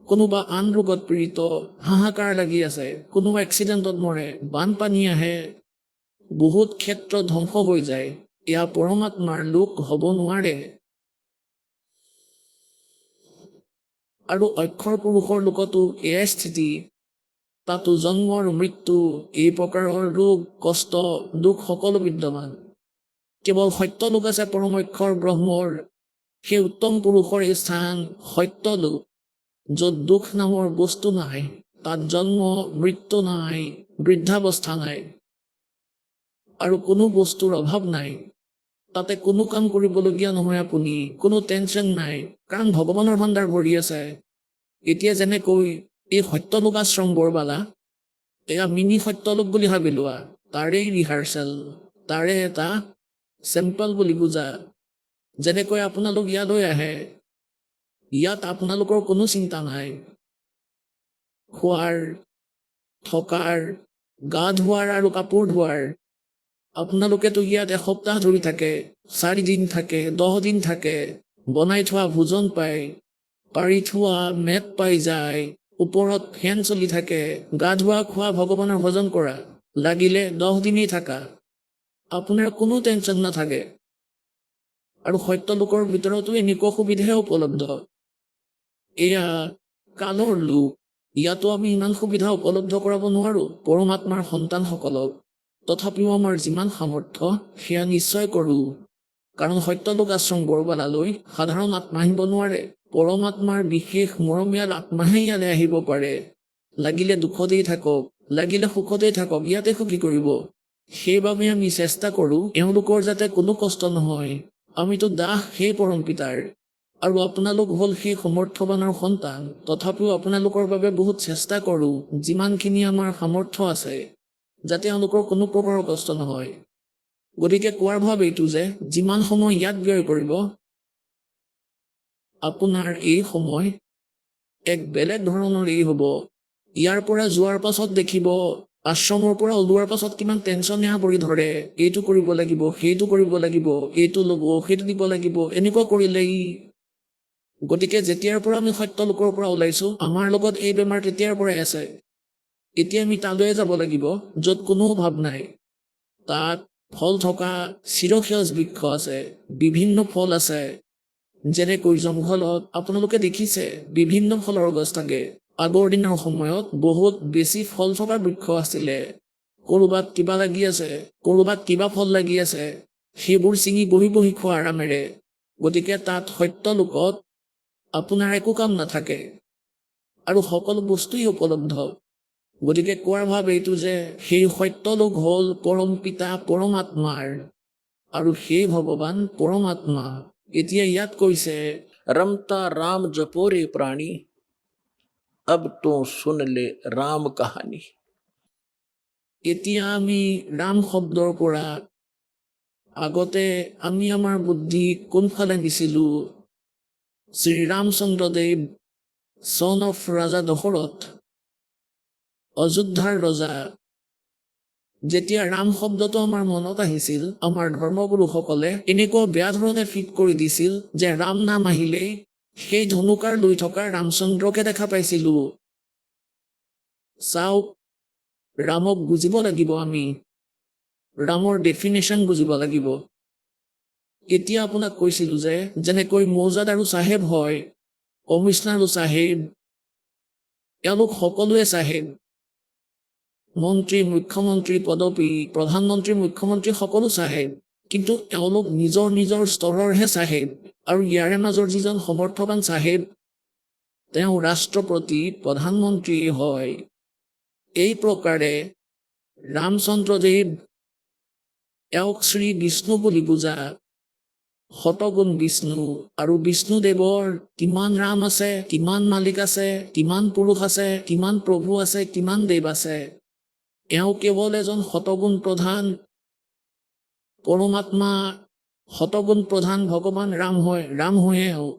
কোনোবা আন ৰোগত পীড়িত, হাহাকাৰ লাগি আছে, কোনোবা এক্সিডেণ্টত মৰে, বানপানী আহে, বহুত ক্ষেত্ৰ ধ্বংস হৈ যায়। এয়া পৰমাত্মাৰ লোক হ'ব নোৱাৰে। আৰু অক্ষৰ পুৰুষৰ লোকতো এয়াই স্থিতি। তাতো জন্ম আৰু মৃত্যু, এই প্ৰকাৰৰ ৰোগ, কষ্ট, দুখ সকলো বিদ্যমান। কেৱল সত্য লোক আছে পৰম অক্ষৰ ব্ৰহ্মৰ। সেই উত্তম পুৰুষৰ এই স্থান সত্য লোক, য'ত দুখ নামৰ বস্তু নাই, তাত জন্ম মৃত্যু নাই, বৃদ্ধাৱস্থা নাই, আৰু কোনো বস্তুৰ অভাৱ নাই। তাতে কোনো কাম কৰিবলগীয়া নহয় আপুনি, কোনো টেনশ্যন নাই, কাৰণ ভগৱানৰ ভাণ্ডাৰ ভৰি আছে। এতিয়া যেনেকৈ এই সত্যলোক আশ্ৰম বৰবালা, এয়া মিনি সত্যলোক বুলি ভাবি লোৱা, তাৰেই ৰিহাৰ্চেল, তাৰে এটা চেম্পল বুলি বুজা। যেনেকৈ আপোনালোক ইয়ালৈ আহে, ইয়াত আপোনালোকৰ কোনো চিন্তা নাই। খোৱাৰ, থকাৰ, গা ধোৱাৰ আৰু কাপোৰ ধোৱাৰ। আপোনালোকেতো ইয়াত এসপ্তাহ ধৰি থাকে, 4 দিন থাকে, 10 দিন থাকে, বনাই থোৱা ভোজন পায়, পাৰি থোৱা মেট পাই যায়, ওপৰত ফেন চলি থাকে, গা ধোৱা, খোৱা, ভগৱানৰ ভজন কৰা, লাগিলে 10 দিনেই থাকা, আপোনাৰ কোনো টেনশ্যন নাথাকে। আৰু সত্যলোকৰ ভিতৰতো এনেকুৱা সুবিধাহে উপলব্ধ। এয়া কালৰ লোক ইয়াতো আমি ইমান সুবিধা উপলব্ধ কৰাব নোৱাৰোঁ পৰমাত্মাৰ সন্তানসকলক। তথাপিও আমাৰ যিমান সামৰ্থ্য সেয়া নিশ্চয় কৰোঁ। কাৰণ সত্যলোক আশ্ৰম বৰবালালৈ সাধাৰণ আত্মা আহিব নোৱাৰে। পৰমাত্মাৰ বিশেষ মৰমীয়াল আত্মাহে ইয়ালৈ আহিব পাৰে। লাগিলে দুখতেই থাকক, লাগিলে সুখতেই থাকক, ইয়াতে সুখী কৰিব। সেইবাবে আমি চেষ্টা কৰোঁ এওঁলোকৰ যাতে কোনো কষ্ট নহয়। আমিতো দাস সেই পৰম পিতাৰ, আৰু আপোনালোক হ'ল সেই সমৰ্থবানৰ সন্তান। তথাপিও আপোনালোকৰ বাবে বহুত চেষ্টা কৰোঁ, যিমানখিনি আমাৰ সামৰ্থ্য আছে, যাতে এওঁলোকৰ কোনো প্ৰকাৰৰ কষ্ট নহয়। গতিকে কোৱাৰ ভাৱ এইটো যে যিমান সময় ইয়াত ব্যয় কৰিব, আপোনাৰ এই সময় এক বেলেগ ধৰণৰেই হ'ব। ইয়াৰ পৰা যোৱাৰ পাছত দেখিব, আশ্ৰমৰ পৰা ওলোৱাৰ পাছত কিমান টেনচন এয়া পৰি ধৰে। এইটো কৰিব লাগিব, সেইটো কৰিব লাগিব, এইটো ল'ব, সেইটো দিব লাগিব, এনেকুৱা কৰিলেই। গতিকে যেতিয়াৰ পৰা আমি সত্যলোকৰ পৰা ওলাইছোঁ, আমাৰ লগত এই বেমাৰ তেতিয়াৰ পৰাই আছে। এতিয়া আমি তালৈয়ে যাব লাগিব, য'ত কোনো অভাৱ নাই। তাত ফল থকা চিৰসেউজ বৃক্ষ আছে, বিভিন্ন ফল আছে। যেনেকৈ জংঘলত আপোনালোকে দেখিছে বিভিন্ন ফলৰ গছ থাকে। আগৰ দিনৰ সময়ত বহুত বেছি ফল থকা বৃক্ষ আছিলে। ক'ৰবাত কিবা লাগি আছে, ক'ৰবাত কিবা ফল লাগি আছে, সেইবোৰ ছিঙি বহি বহি খোৱা আৰামেৰে। গতিকে তাত সত্যলোকত আপোনাৰ একো কাম নাথাকে আৰু সকলো বস্তুৱেই উপলব্ধ। গতিকে কোৱাৰ ভাৱ এইটো যে সেই সত্যলোক হ'ল পৰম পিতা পৰমাত্মাৰ, আৰু সেই ভগৱান পৰমাত্মা। এতিয়া ইয়াত কৈছে रमता राम जपोरे प्राणी, अब तो सुन ले राम कहानी। এতিয়া আমি ৰাম শব্দৰ পৰা আগতে আমি আমাৰ বুদ্ধি কোনফালে নিছিলোঁ। শ্ৰীৰামচন্দ্ৰদেৱ চন অফ ৰাজা দশৰথ, অযোধ্যাৰ ৰজা। যেতিয়া ৰাম শব্দটো আমাৰ মনত আহিছিল, আমাৰ ধৰ্মগুৰুসকলে এনেকুৱা বেয়া ধৰণে ফিট কৰি দিছিল যে ৰাম নাম আহিলেই সেই ধনুকাৰ লৈ থকা ৰামচন্দ্ৰকে দেখা পাইছিলোঁ। চাওক, ৰামক বুজিব লাগিব আমি, ৰামৰ ডেফিনেশ্যন বুজিব লাগিব। এতিয়া আপোনাক কৈছিলোঁ যে যেনেকৈ মৌজাদ আৰু চাহেব হয়, কমিশনাৰ আৰু চাহেব, এওঁলোক সকলোৱে চাহেব। মন্ত্ৰী, মুখ্যমন্ত্ৰী, পদবী, প্ৰধানমন্ত্ৰী, মুখ্যমন্ত্ৰী সকলো চাহেব। কিন্তু এওঁলোক নিজৰ নিজৰ স্তৰৰহে চাহেব। আৰু ইয়াৰে মাজৰ যিজন সমৰ্থবান চাহেব, তেওঁ ৰাষ্ট্ৰপতি, প্ৰধানমন্ত্ৰী হয়। এই প্ৰকাৰে ৰামচন্দ্ৰদেৱ এওঁক শ্ৰী বিষ্ণু বুলি বুজা, শতগুণ বিষ্ণু। আৰু বিষ্ণুদেৱৰ কিমান ৰাম আছে, কিমান মালিক আছে, কিমান পুৰুষ আছে, কিমান প্ৰভু আছে, কিমান দেৱ আছে। এওঁ কেৱল এজন শতগুণ প্ৰধান পৰমাত্মা, শতগুণ প্ৰধান ভগৱান ৰাম হয়, ৰাম হয়ে এওঁ।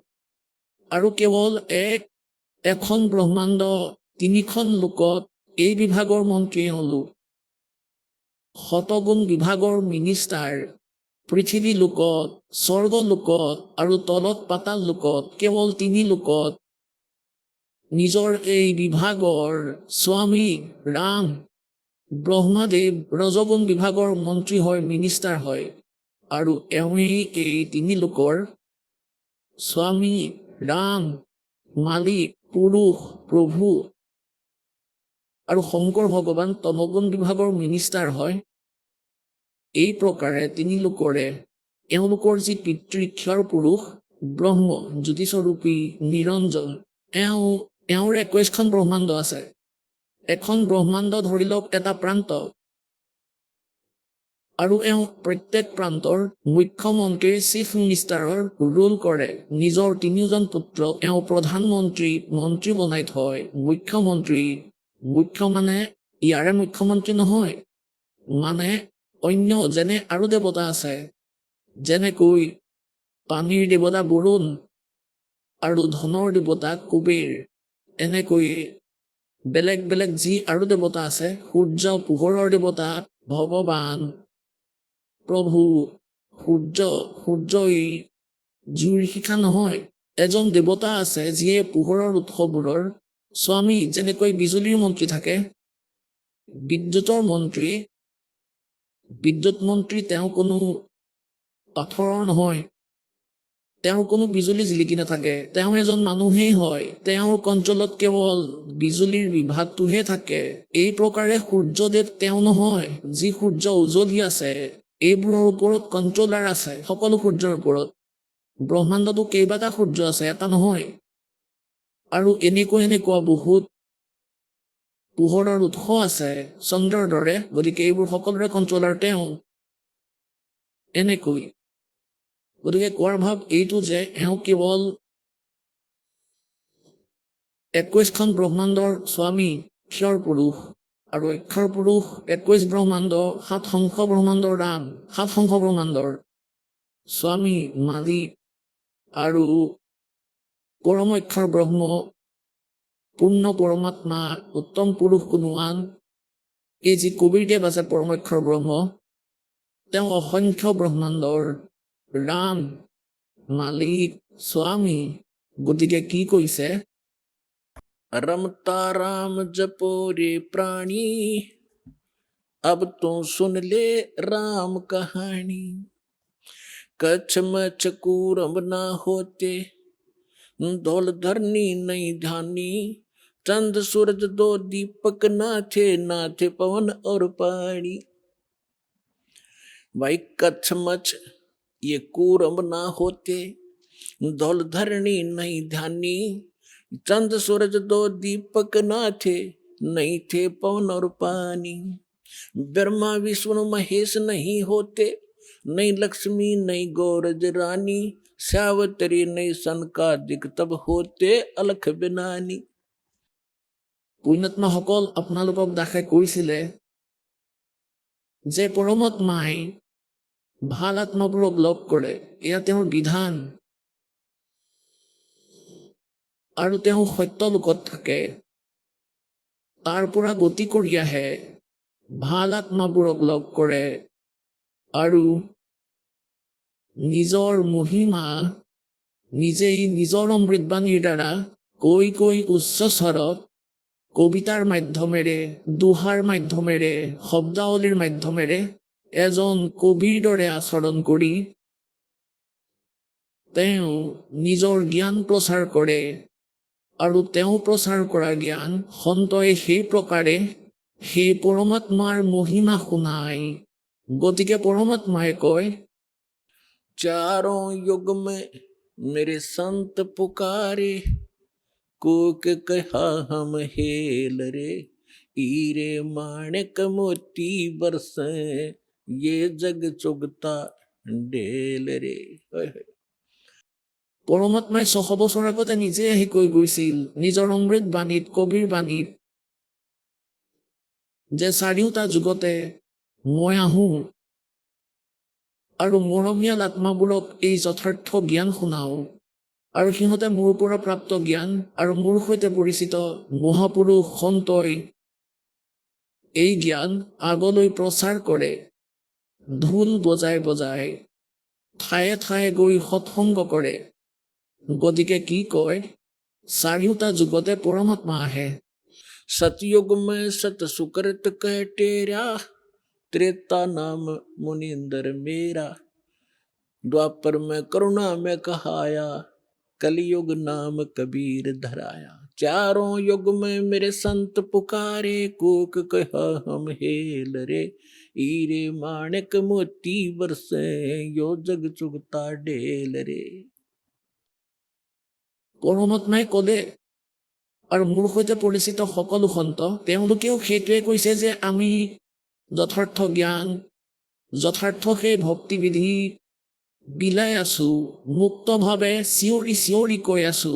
আৰু কেৱল এখন ব্ৰহ্মাণ্ড, 3খন লোকত এই বিভাগৰ মন্ত্ৰী এওঁলোক। শতগুণ বিভাগৰ মিনিষ্টাৰ পৃথিৱী লোকত, স্বৰ্গ লোকত আৰু তলত পাতাল লোকত, কেৱল 3 লোকত নিজৰ এই বিভাগৰ স্বামী ৰাম ব্ৰহ্মাদেৱ ৰজগুণ বিভাগৰ মন্ত্ৰী হয়, মিনিষ্টাৰ হয়। আৰু এওঁৱেই এই 3 লোকৰ স্বামী, ৰাম, মালিক, পুৰুষ, প্ৰভু। আৰু শংকৰ ভগৱান তমগুণ বিভাগৰ মিনিষ্টাৰ হয়। এই প্ৰকাৰে 3 লোকৰে এওঁলোকৰ যি পিতৃক্ষৰ পুৰুষ ব্ৰহ্ম জ্যোতিস্বৰূপী নিৰঞ্জন, এওঁৰ 21খন ব্ৰহ্মাণ্ড আছে। এখন ব্ৰহ্মাণ্ড ধৰি লওক এটা প্ৰান্ত, আৰু এওঁ প্ৰত্যেক প্ৰান্তৰ মুখ্যমন্ত্ৰীৰ চিফ মিনিষ্টাৰৰ ৰোল কৰে। নিজৰ 3জন পুত্ৰক এওঁ প্ৰধানমন্ত্ৰী, মন্ত্ৰী বনাই থয়। মুখ্যমন্ত্ৰী, মুখ্য মানে ইয়াৰে মুখ্যমন্ত্ৰী নহয়, মানে অন্য যেনে আৰু দেৱতা আছে, যেনেকৈ পানীৰ দেৱতা বৰুণ আৰু ধনৰ দেৱতা কুবেৰ। এনেকৈ বেলেগ বেলেগ যি আৰু দেৱতা আছে, সূৰ্য পোহৰৰ দেৱতা ভগৱান, প্ৰভু। সূৰ্যই জুইৰ শিখা নহয়, এজন দেৱতা আছে যিয়ে পোহৰৰ উৎসবোৰৰ স্বামী। যেনেকৈ বিজুলীৰ মন্ত্ৰী থাকে, বিদ্যুতৰ মন্ত্ৰী, বিদ্যুৎ মন্ত্ৰী তেওঁ কোনো পাথৰৰ নহয়, তেওঁৰ কোনো বিজুলী জিলিকি নাথাকে, তেওঁ এজন মানুহেই হয়, তেওঁৰ কণ্ট্ৰলত কেৱল বিজুলীৰ বিভাগটোহে থাকে। এই প্ৰকাৰে সূৰ্যদেৱ তেওঁ নহয়। যি সূৰ্য উজলি আছে এইবোৰৰ ওপৰত কণ্ট্ৰলাৰ আছে, সকলো সূৰ্যৰ ওপৰত। ব্ৰহ্মাণ্ডতো কেইবাটা সূৰ্য আছে, এটা নহয়। আৰু এনেকুৱা বহুত পোহৰৰ উৎস আছে চন্দ্ৰৰ দৰে, গতিকে এইবোৰ সকলোৰে কণ্ট্ৰলাৰ তেওঁ। এনেকৈ গতিকে কোৱাৰ ভাৱ এইটো যে এওঁ কেৱল 21খন ব্ৰহ্মাণ্ডৰ স্বামী, ক্ষৰ পুৰুষ, আৰু অক্ষৰ পুৰুষ 21 ব্ৰহ্মাণ্ড, 7 সংখ্য ব্ৰহ্মাণ্ডৰ ৰাম, 7 সংখ্য ব্ৰহ্মাণ্ডৰ স্বামী, মালিক, আৰু পৰম অক্ষৰ ব্ৰহ্ম, পূৰ্ণ পৰমাত্মা, উত্তম পুৰুষ কোনো আন। এই যি কবিৰদেৱ আছে পৰম অক্ষৰ ব্ৰহ্ম, তেওঁ অসংখ্য ব্ৰহ্মাণ্ডৰ ৰাম, মালিক, স্বামী। গতিকে কি কৈছে? रमता राम जपो रे प्राणी, अब तो सुन ले राम कहानी। कच्छ मच्छ कूरम ना होते, धौल धरनी नहीं ध्यानी। चंद सूरज दो दीपक ना थे पवन और पानी। भाई कच्छ मच्छ ये कूरम ना होते, धौल धरनी नहीं ध्यानी। चंद सूरज दो दीपक ना नहीं थे पवन और पानी। ब्रह्मा विष्णु महेश नहीं होते, नहीं लक्ष्मी नहीं गौरज रानी। सावतरी नहीं सनकादिक तब होते अलख बिनानी। পুণ্যাত্মাসকল আপোনালোকক দাসে কৈছিলে যে পৰমাত্মাই ভাল আত্মাবোৰক লগ কৰে, এয়া তেওঁৰ বিধান। আৰু তেওঁ সত্য লোকত থাকে, তাৰ পৰা গতি কৰি আহে, ভাল আত্মাবোৰক লগ কৰে আৰু নিজৰ মহিমা নিজেই নিজৰ অমৃতবাণীৰ দ্বাৰা কৈ কৈ উচ্চ স্বৰত কবিতাৰ মাধ্যমেৰে, দোহাৰ মাধ্যমেৰে, শব্দাৱলীৰ মাধ্যমেৰে এজন কবিৰ দৰে আচৰণ কৰি তেওঁ নিজৰ জ্ঞান প্ৰচাৰ কৰে। আৰু তেওঁ প্ৰচাৰ কৰা জ্ঞান সন্তই সেই প্ৰকাৰে সেই পৰমাত্মাৰ মহিমা শুনায়। গতিকে পৰমাত্মাই কয়, चारों युग में मेरे संत पुकारे, कोक कहा हम हेल रे। हीरे माणिक मोती बरसे, ये जग चुगता ढेल रे। পৰমাত্মাই 600 বছৰ আগতে নিজে আহি কৈ গৈছিল নিজৰ অমৃত বাণীত, কবিৰ বাণীত, যে চাৰিওটা যুগতে মই আহোঁ আৰু মৰমীয়াল আত্মাবোৰক এই যথাৰ্থ জ্ঞান শুনাওঁ। আৰু সিহঁতে মোৰ পৰা প্ৰাপ্ত জ্ঞান আৰু মোৰ সৈতে পৰিচিত মহাপুৰুষ সন্তই এই জ্ঞান আগলৈ প্ৰচাৰ কৰে, ঢোল বজাই বজাই ঠায়ে ঠায়ে গৈ সৎসংগ কৰে। গতিকে কি কয়? চাৰিওটা যুগতে পৰমাত্মা আহে। सतयुग में सत सुकृत कह टेरा, त्रेता नाम मुनिंदर मेरा। द्वापर में करुणा में कहाया, कलयुग नाम कबीर धराया। चारों युग में मेरे संत पुकारे, कोक कहा हम हेल रे। हीरे माणिक मोती बरसे, यो जग चुगता ढेल रे। পৰমাত্মাই ক'লে আৰু মোৰ সৈতে পৰিচিত সকলো সন্ত তেওঁলোকেও সেইটোৱে কৈছে যে আমি যথাৰ্থ জ্ঞান, যথাৰ্থ সেই ভক্তিবিধি বিলাই আছো, মুক্তভাৱে চিঞৰি চিঞৰি কৈ আছো।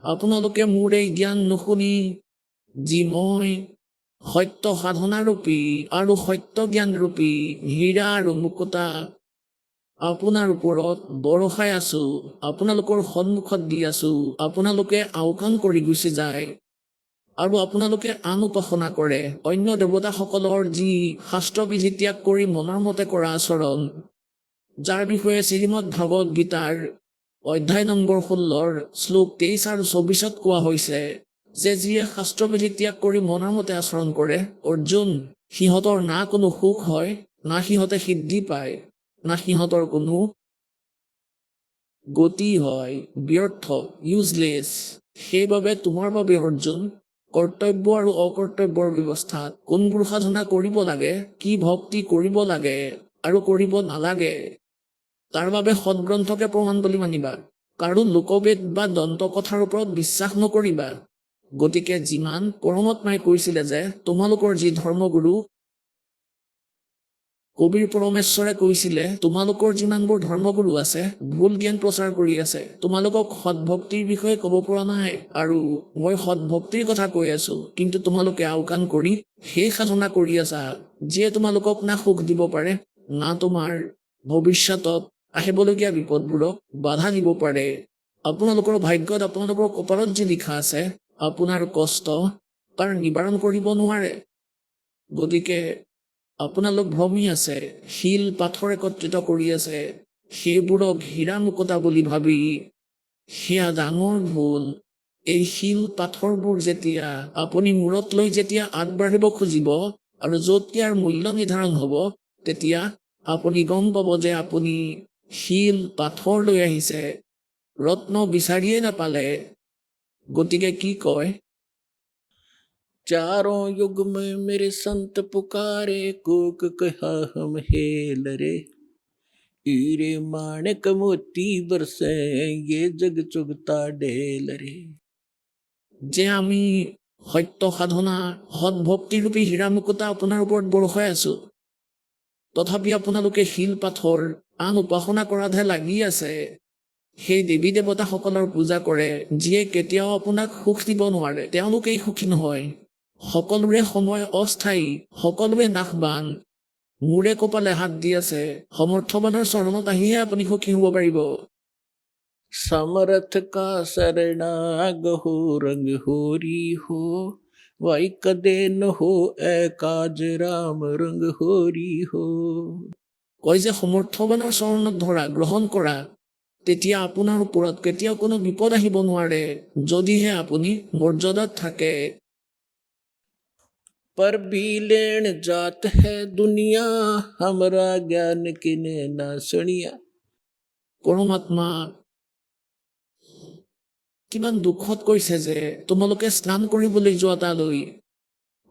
আপোনালোকে মোৰ এই জ্ঞান নুশুনি যি মই সত্য সাধনাৰূপী আৰু সত্য জ্ঞানৰূপী হীৰা আৰু মুকুতা আপোনাৰ ওপৰত বৰষাই আছো, আপোনালোকৰ সন্মুখত দি আছো, আপোনালোকে আওকাণ কৰি গুচি যায় আৰু আপোনালোকে আন উপাসনা কৰে। অন্য দেৱতাসকলৰ যি শাস্ত্ৰবিধি ত্যাগ কৰি মনৰ মতে কৰা আচৰণ, যাৰ বিষয়ে শ্ৰীমদ ভাগৱত গীতাৰ অধ্যায় নম্বৰ 16 শ্লোক 23 আৰু 24 কোৱা হৈছে যে যিয়ে শাস্ত্ৰবিধি ত্যাগ কৰি মনৰ মতে আচৰণ কৰে, অৰ্জুন, সিহঁতৰ না কোনো সুখ হয়, না সিহঁতে সিদ্ধি পায়, না সিহঁতৰ কোনো গতি হয় ব্যৰ্থ, ইউজলেছ। সেইবাবে তোমাৰ বাবে অৰ্জুন, কৰ্তব্য আৰু অকৰ্তব্যৰ ব্যৱস্থাত কোনবোৰ সাধনা কৰিব লাগে, কি ভক্তি কৰিব লাগে আৰু কৰিব নালাগে, তাৰ বাবে সদগ্ৰন্থকে প্ৰমাণ বুলি মানিবা। কাৰো লোকবেদ বা দন্তকথাৰ ওপৰত বিশ্বাস নকৰিবা। গতিকে যিমান পৰমাত্মাই কৈছিলে যে তোমালোকৰ যি ধৰ্মগুৰু কবিৰ পৰমেশ্বৰে কৈছিলে তোমালোকৰ যিমানবোৰ ধৰ্মগুৰু আছে ভুল জ্ঞান প্ৰচাৰ কৰি আছে, তোমালোকক সৎভক্তিৰ বিষয়ে ক'ব পৰা নাই। আৰু মই সৎভক্তিৰ কথা কৈ আছো, কিন্তু তোমালোকে আওকাণ কৰি সেই সাধনা কৰি আছা যিয়ে তোমালোকক না সুখ দিব পাৰে, না তোমাৰ ভৱিষ্যতত আহিবলগীয়া বিপদবোৰক বাধা দিব পাৰে। আপোনালোকৰ ভাগ্যত, আপোনালোকৰ কপালত যি লিখা আছে, আপোনাৰ কষ্ট তাৰ নিবাৰণ কৰিব নোৱাৰে। গতিকে আপোনালোক ভ্ৰমি আছে, শিল পাথৰ একত্ৰিত কৰি আছে, সেইবোৰক হীৰা মুকতা বুলি ভাবি। সেয়া ডাঙৰ ভুল। এই শিল পাথৰবোৰ যেতিয়া আপুনি মূৰত লৈ যেতিয়া আগবাঢ়িব খুজিব আৰু য'ত ইয়াৰ মূল্য নিৰ্ধাৰণ হ'ব, তেতিয়া আপুনি গম পাব যে আপুনি শিল পাথৰ লৈ আহিছে, ৰত্ন বিচাৰিয়ে নাপালে। গতিকে কি কয়, चारों युग में मेरे संत पुकारे, कोक कहा हम हेल रे। हीरे माणिक मोती बरसे, ये जग चुगता ढेल रे। যে আমি সত্য সাধনা সৎভক্তিৰূপী হীৰা মুকুতা আপোনাৰ ওপৰত বৰষাই আছো, তথাপি আপোনালোকে শিল পাথৰ আন উপাসনা কৰাতহে লাগি আছে। সেই দেৱী দেৱতাসকলৰ পূজা কৰে যিয়ে কেতিয়াও আপোনাক সুখ দিব নোৱাৰে, তেওঁলোকেই সুখী নহয়। সকলোৰে সময় অস্থায়ী, সকলোৱে নাশবান। মূৰে কপালে হাত দি আছে, সমৰ্থবানৰ চৰণত আহিহে আপুনি সুখী হ'ব পাৰিব। समर्थ का शरणाग हो, रंग होरी हो, वाई कदे न हो एकाज राम रंग होरी हो। কয় যে সমৰ্থবানৰ চৰণত ধৰা, গ্ৰহণ কৰা, তেতিয়া আপোনাৰ ওপৰত কেতিয়াও কোনো বিপদ আহিব নোৱাৰে, যদিহে আপুনি মৰ্যাদাত থাকে। पर भी लेन जात है दुनिया, हमरा ज्ञान किने ना सुनिया। পৰমাত্মা কিমান দুখত কৈছে যে তোমালোকে স্নান কৰিবলৈ যোৱা তালৈ,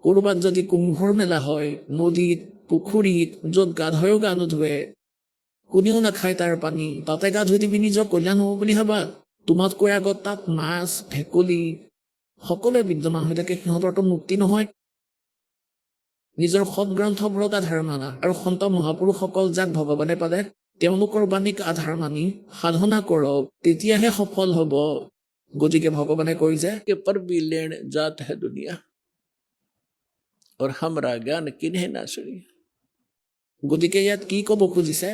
ক'ৰবাত যদি কুম্ভৰ মেলা হয়, নদীত পুখুৰীত য'ত গাধৈও গা নুধুৱে, কোনেও নাখায় তাৰ পানী, তাতে গা ধুই তুমি নিজৰ কল্যাণ হ'ব বুলি ভাবা। তোমাতকৈ আগত তাত মাছ ভেকুলী সকলোৱে বিদ্যমান হৈ থাকে, সিহঁতৰতো মুক্তি নহয়। নিজৰ সৎগ্ৰন্থবোৰক আধাৰ মানা আৰু সন্ত মহাপুৰুষসকল যাক ভগৱানে পালে তেওঁলোকৰ বাণীক আধাৰ মানি সাধনা কৰক, তেতিয়াহে সফল হ'ব। গতিকে ভগৱানে কৈ যে के पर भी लेन जात है दुनिया, और हमरा ज्ञान किन्हे ना सुनिया। গতিকে ইয়াত কি ক'ব খুজিছে,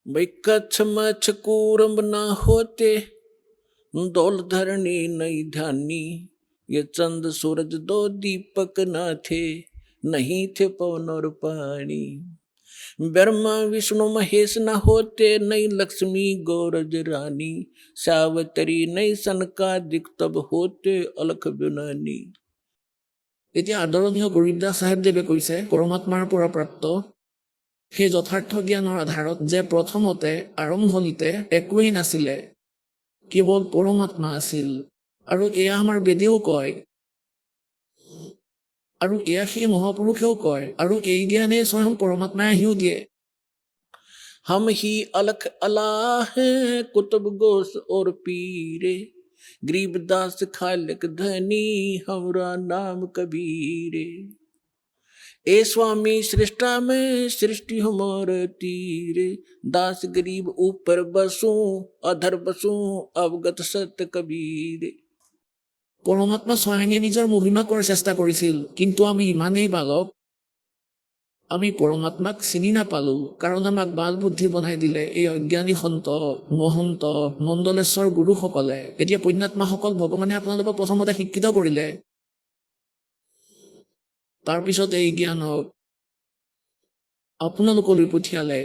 भाई कच्छ मच्छ कूरम ना होते, दौल धरनी नहीं ध्यानी। ये चंद सूरज दो दीपक ना थे, नहीं थे पवन और पानी। ब्रह्मा विष्णु महेश न होते, नहीं लक्ष्मी गौरज रानी। सावतरी नहीं सनकादिक तब होते, अलख बिनानी। এতিয়া আদৰণীয় গৰীবদাস চাহেবদেৱে কৈছে পৰমাত্মাৰ পৰা প্ৰাপ্ত সেই যথাৰ্থ জ্ঞানৰ আধাৰত যে প্ৰথমতে আৰম্ভণিতে একোৱেই নাছিলে, কেৱল পৰমাত্মা আছিল। আৰু এয়া আমাৰ বেদেও কয়, আৰু এয়া সেই মহাপুৰুষেও কয়, আৰু এই জ্ঞানে স্বয়ং পৰমাত্মাই আহিও দিয়ে। हम ही अलख अलाह हैं, कुतुब गोस और पीरे। गरीबदास खालिक धनी, हमरा नाम कबीरे। ए स्वामी सृष्टा में सृष्टि हमारे तीरे। दास गरीब ऊपर बसूं, अधर बसूं, अवगत सत्य कबीरे। পৰমাত্মা স্বয়ঙে নিজৰ মহিমা কৰাৰ চেষ্টা কৰিছিল, কিন্তু আমি ইমানেই বালক, আমি পৰমাত্মাক চিনি নাপালো, কাৰণ আমাক বাল বুদ্ধি বনাই দিলে এই অজ্ঞানী সন্ত মহন্ত মণ্ডলেশ্বৰ গুৰুসকলে। এতিয়া পুণ্যাত্মাসকল ভগৱানে আপোনালোকক প্ৰথমতে শিক্ষিত কৰিলে, তাৰপিছত এই জ্ঞানক আপোনালোকলৈ পঠিয়ালে।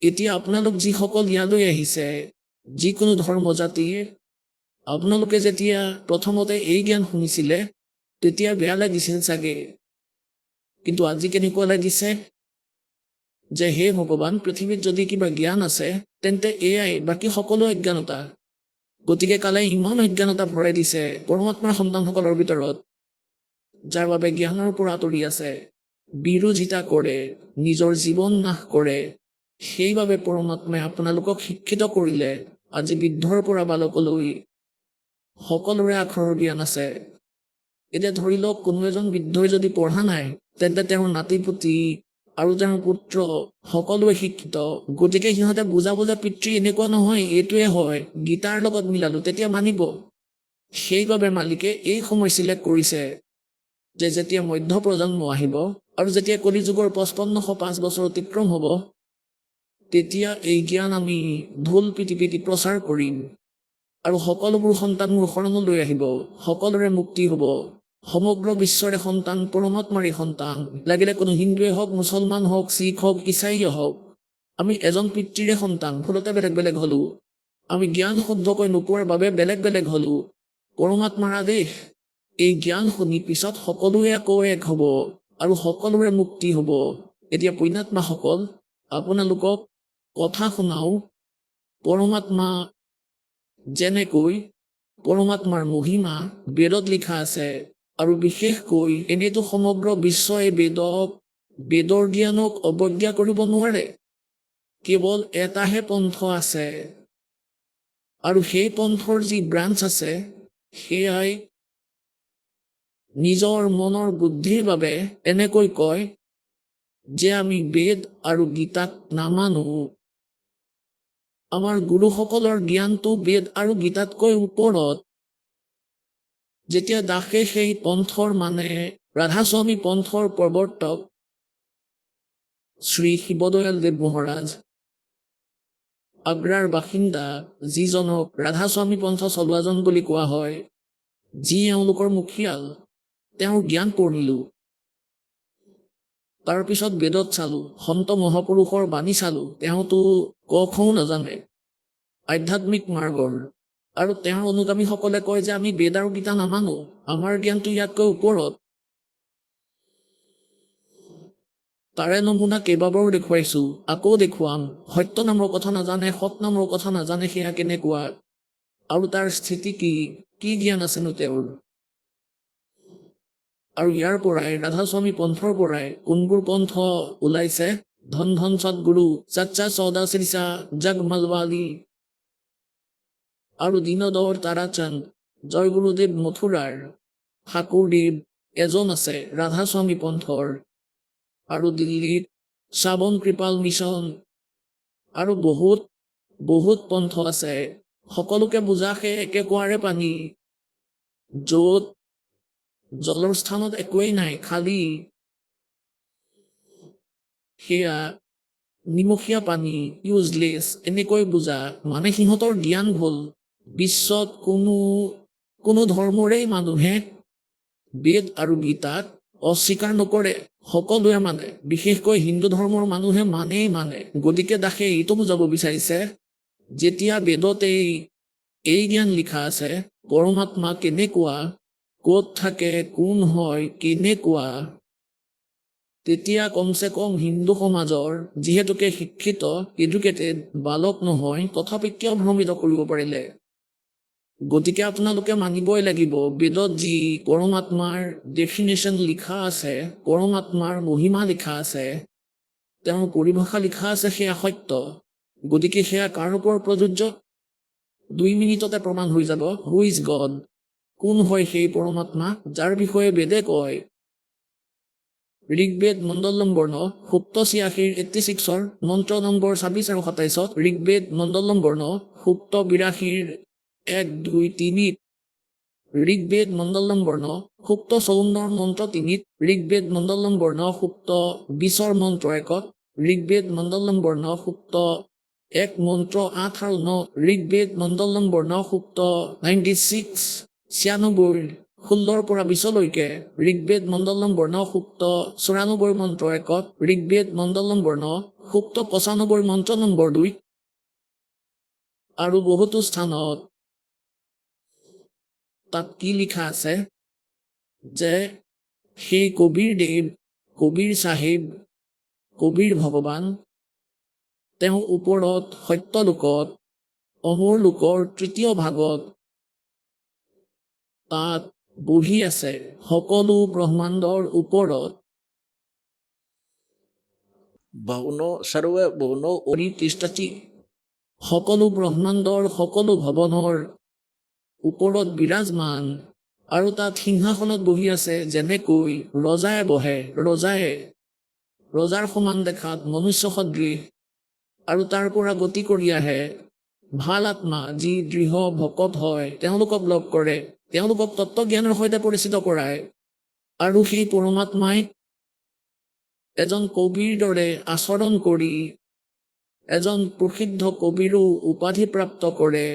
এতিয়া আপোনালোক যিসকল ইয়ালৈ আহিছে, যিকোনো ধৰ্ম জাতিৰ, আপোনালোকে যেতিয়া প্ৰথমতে এই জ্ঞান শুনিছিলে তেতিয়া বেয়া লাগিছিল চাগে, কিন্তু আজি কেনেকুৱা লাগিছে যে হে ভগৱান, পৃথিৱীত যদি কিবা জ্ঞান আছে তেন্তে এয়াই, বাকী সকলো অজ্ঞানতা। গতিকে কালে ইমান অজ্ঞানতা ভৰাই দিছে পৰমাত্মাৰ সন্তানসকলৰ ভিতৰত, যাৰ বাবে জ্ঞানৰ পৰা আঁতৰি আছে, বিৰোধিতা কৰে, নিজৰ জীৱন নাশ কৰে। সেইবাবে পৰমাত্মাই আপোনালোকক শিক্ষিত কৰিলে। আজি বৃদ্ধৰ পৰা বালকলৈ সকলোৰে আখৰৰ জ্ঞান আছে। এতিয়া ধৰি লওক কোনো এজন বৃদ্ধই যদি পঢ়া নাই, তেন্তে তেওঁৰ নাতিপুতি আৰু তেওঁৰ পুত্ৰ সকলোৱে শিক্ষিত। গতিকে সিহঁতে বুজাব যে পিতৃ এনেকুৱা নহয়, এইটোৱে হয়, গীতাৰ লগত মিলালো, তেতিয়া মানিব। সেইবাবে মালিকে এই সময় চিলেক্ট কৰিছে যে যেতিয়া মধ্য প্ৰজন্ম আহিব আৰু যেতিয়া কলিযুগৰ 5505 বছৰ অতিক্ৰম হ'ব, তেতিয়া এই জ্ঞান আমি ঢোল পিটি পিটি প্ৰচাৰ কৰিম আৰু সকলোবোৰ সন্তান মোৰ শৰণলৈ আহিব, সকলোৰে মুক্তি হ'ব। সমগ্ৰ বিশ্বৰে সন্তান পৰমাত্মাৰে সন্তান, লাগিলে কোনো হিন্দুৱে হওক, মুছলমান হওক, শিখ হওক, ইছাইয়ে হওক, আমি এজন পিতৃৰে সন্তান, ফলতে বেলেগ বেলেগ হলো। আমি জ্ঞান শুদ্ধকৈ নোপোৱাৰ বাবে বেলেগ বেলেগ হলো। পৰমাত্মাৰ আদেশ, এই জ্ঞান শুনি পিছত সকলোৱে আকৌ এক হ'ব আৰু সকলোৰে মুক্তি হ'ব। এতিয়া পুণ্যাত্মাসকল, আপোনালোকক কথা শুনাও। পৰমাত্মা যেনেকৈ পৰমাত্মাৰ মহিমা বেদত লিখা আছে, আৰু বিশেষকৈ এনেতো সমগ্ৰ বিশ্বই বেদৰ জ্ঞানক অৱজ্ঞা কৰিব নোৱাৰে। কেৱল এটাহে পন্থ আছে, আৰু সেই পন্থৰ যি ব্ৰাঞ্চ আছে সেয়াই নিজৰ মনৰ বুদ্ধিৰ বাবে এনেকৈ কয় যে আমি বেদ আৰু গীতাক নামানো। আমাৰ গুৰুসকলৰ জ্ঞানটো বেদ আৰু গীতাতকৈ ওপৰত। যেতিয়া দাসে সেই পন্থৰ মানে ৰাধাস্বামী পন্থৰ প্ৰৱৰ্তক শ্ৰী শিৱদয়াল দেৱ মহাৰাজ, আগ্ৰাৰ বাসিন্দা, যিজনক ৰাধাস্বামী পন্থ চলোৱাজন বুলি কোৱা হয়, যি এওঁলোকৰ মুখিয়াল, তেওঁৰ জ্ঞান পঢ়িলোঁ। তাৰপিছত বেদত চালোঁ, সন্ত মহাপুৰুষৰ বাণী চালোঁ, তেওঁতো ক খও নাজানে, আধ্যাত্মিক মাৰ্গৰ। আৰু তেওঁৰ অনুগামীসকলে কয় যে আমি বেদ আৰু গীতা নামানো, আমাৰ জ্ঞানটো ইয়াতকৈ ওপৰত। তাৰে নমুনা কেইবাবাৰো দেখুৱাইছোঁ, আকৌ দেখুৱাম। সত্য নামৰ কথা নাজানে, সৎ নামৰ কথা নাজানে, সেয়া কেনেকুৱা আৰু তাৰ স্থিতি কি জ্ঞান আছেনো তেওঁৰ। আৰু ইয়াৰ পৰাই ৰাধাস্বামী পন্থৰ পৰাই কোনবোৰ পন্থ ওলাইছে, ধন ধন সদগুৰু, চাচা চৌদা চিৰিচা, জগ মালৱালী আৰু দীনদৰ তাৰাচন্দ, জয় গুৰুদেৱ মথুৰাৰ ঠাকুৰদেৱ এজন আছে ৰাধাস্বামী পন্থৰ, আৰু দিল্লীত শ্ৰাৱণ কৃপাল মিছন, আৰু বহুত পন্থ আছে। সকলোকে বুজাকে একে কুঁৱাৰে পানী, য'ত জলৰ স্থানত একোৱেই নাই, খালী সেয়া নিমখীয়া পানী, ইউজলেছ, এনেকৈ বুজা। মানে সিহঁতৰ জ্ঞান ভুল। বিশ্বত কোনো ধৰ্মৰেই মানুহে বেদ আৰু গীতাক অস্বীকাৰ নকৰে, সকলোৱে মানে, বিশেষকৈ হিন্দু ধৰ্মৰ মানুহে মানে। গতিকে দাসে এইটো বুজাব বিচাৰিছে, যেতিয়া বেদত এই জ্ঞান লিখা আছে, পৰমাত্মা কেনেকুৱা, ক'ত থাকে, কোন হয়, কেনেকুৱা, তেতিয়া কমচে কম হিন্দু সমাজৰ যিহেতুকে শিক্ষিত এডুকেটেড বালক নহয়, তথাপি কিয় ভ্ৰমিত কৰিব পাৰিলে। গতিকে আপোনালোকে মানিবই লাগিব, বেদত যি পৰমাত্মাৰ ডেফিনেশ্যন লিখা আছে, পৰমাত্মাৰ মহিমা লিখা আছে, তেওঁৰ পৰিভাষা লিখা আছে, সেয়া সত্য। গতিকে সেয়া কাৰ ওপৰত প্ৰযোজ্য? 2 মিনিটতে প্ৰমাণ হৈ যাব। হু ইজ গড, কোন হয় সেই পৰমাত্মা যাৰ বিষয়ে বেদে কয়। ঋগ্বেদ মণ্ডল নম্বৰ 9, সূক্ত 86 মন্ত্ৰ নম্বৰ 26 আৰু 27। ঋগ্বেদ মণ্ডল নম্বৰ 9, সূক্ত 82 1, 2, 3। ঋগ্বেদ মণ্ডল নম্বৰ 9, সূক্ত 54 মন্ত্ৰ 3। ঋগ্বেদ মণ্ডল নম্বৰ 9, সূক্ত 20 মন্ত্ৰ 1। ঋগ্বেদ মণ্ডল নম্বৰ 9, সূক্ত 1 মন্ত্ৰ 8 আৰু 9। ঋগ্বেদ মণ্ডল নম্বৰ 9, সূক্ত 96 96 16 পৰা 20লৈকে। ঋগ্বেদ মণ্ডল নম্বৰ 9, সূক্ত 94 মন্ত্ৰ 1। ঋগ্বেদ মণ্ডল নম্বৰ 9, সূক্ত 95 মন্ত্ৰ নম্বৰ 2। আৰু বহুতো স্থানত তাত কি লিখা আছে যে সেই কবিৰ চাহেব কবিৰ ভগৱান, তেওঁ ওপৰত সত্যলোকত অমৰ লোকৰ তৃতীয় ভাগত তাত বহি আছে সকলো ব্ৰহ্মাণ্ডৰ ওপৰত भवनो सर्व भवनो তিষ্ঠতি, সকলো ব্ৰহ্মাণ্ডৰ সকলো ভৱনৰ ওপৰত বিৰাজমান আৰু তাত সিংহাসনত বহি আছে যেনেকৈ ৰজাই বহে, ৰজাৰ সমান দেখাত মনুষ্য সদৃশ, আৰু তাৰ পৰা গতি কৰি আহে ভাল আত্মা যি দৃঢ় ভকত হয়, তেওঁলোকক লগ কৰে, তেওঁলোকক তত্ত্বজ্ঞানৰ সৈতে পৰিচিত কৰায়, আৰু সেই পৰমাত্মাই এজন কবিৰ দৰে আচৰণ কৰি এজন প্ৰসিদ্ধ কবিৰো উপাধি প্ৰাপ্ত কৰে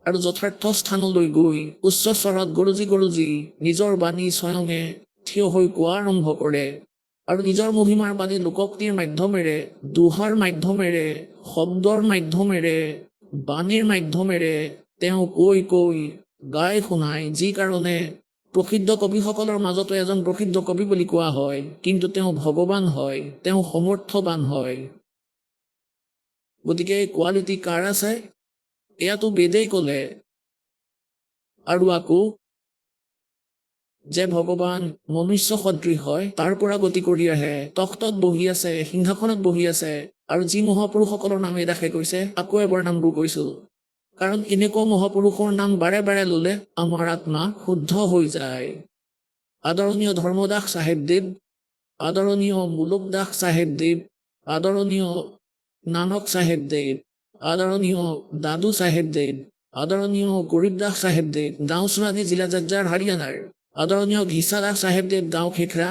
আৰু যথাৰ্থ স্থানলৈ গৈ উচ্চ স্বৰত গৰজি নিজৰ বাণী স্বয়ঙে থিয় হৈ কোৱা আৰম্ভ কৰে আৰু নিজৰ মহিমাৰ বাণী লোকোক্তিৰ মাধ্যমেৰে, দোহাৰ মাধ্যমেৰে, শব্দৰ মাধ্যমেৰে, বাণীৰ মাধ্যমেৰে তেওঁ কৈ গাই শুনায়, যি কাৰণে প্ৰসিদ্ধ কবিসকলৰ মাজতো এজন প্ৰসিদ্ধ কবি বুলি কোৱা হয়, কিন্তু তেওঁ ভগৱান হয়, তেওঁ সমৰ্থবান হয়। গতিকে কোৱালিটি কাৰ আছে? এয়াতো বেদেই ক'লে। আৰু আকৌ যে ভগৱান মনুষ্য সদৃশ হয়, তাৰ পৰা গতি কৰি আহে, তখ্তত বহি আছে, সিংহাসনত বহি আছে, আৰু যি মহাপুৰুষসকলৰ নাম এডাখে কৈছে, আকৌ এবাৰ নামবোৰ কৈছো, কাৰণ এনেকুৱা মহাপুৰুষৰ নাম বাৰে বাৰে ল'লে আমাৰ আত্মা শুদ্ধ হৈ যায়। আদৰণীয় ধৰ্মদাস চাহেবদেৱ, আদৰণীয় মুলুকদাস চাহেবদেৱ, আদৰণীয় নানক চাহেবদেৱ, আদৰণীয় দাদু চাহেবদেৱ, আদৰণীয় গৰীবদাস চাহেবদেৱ, গাঁও চুৰানি জিলা জাজ্জাৰ হাৰিয়ানাৰ, আদৰণীয় ঘিচাদাস চাহেবদেৱ, গাঁও খেখৰা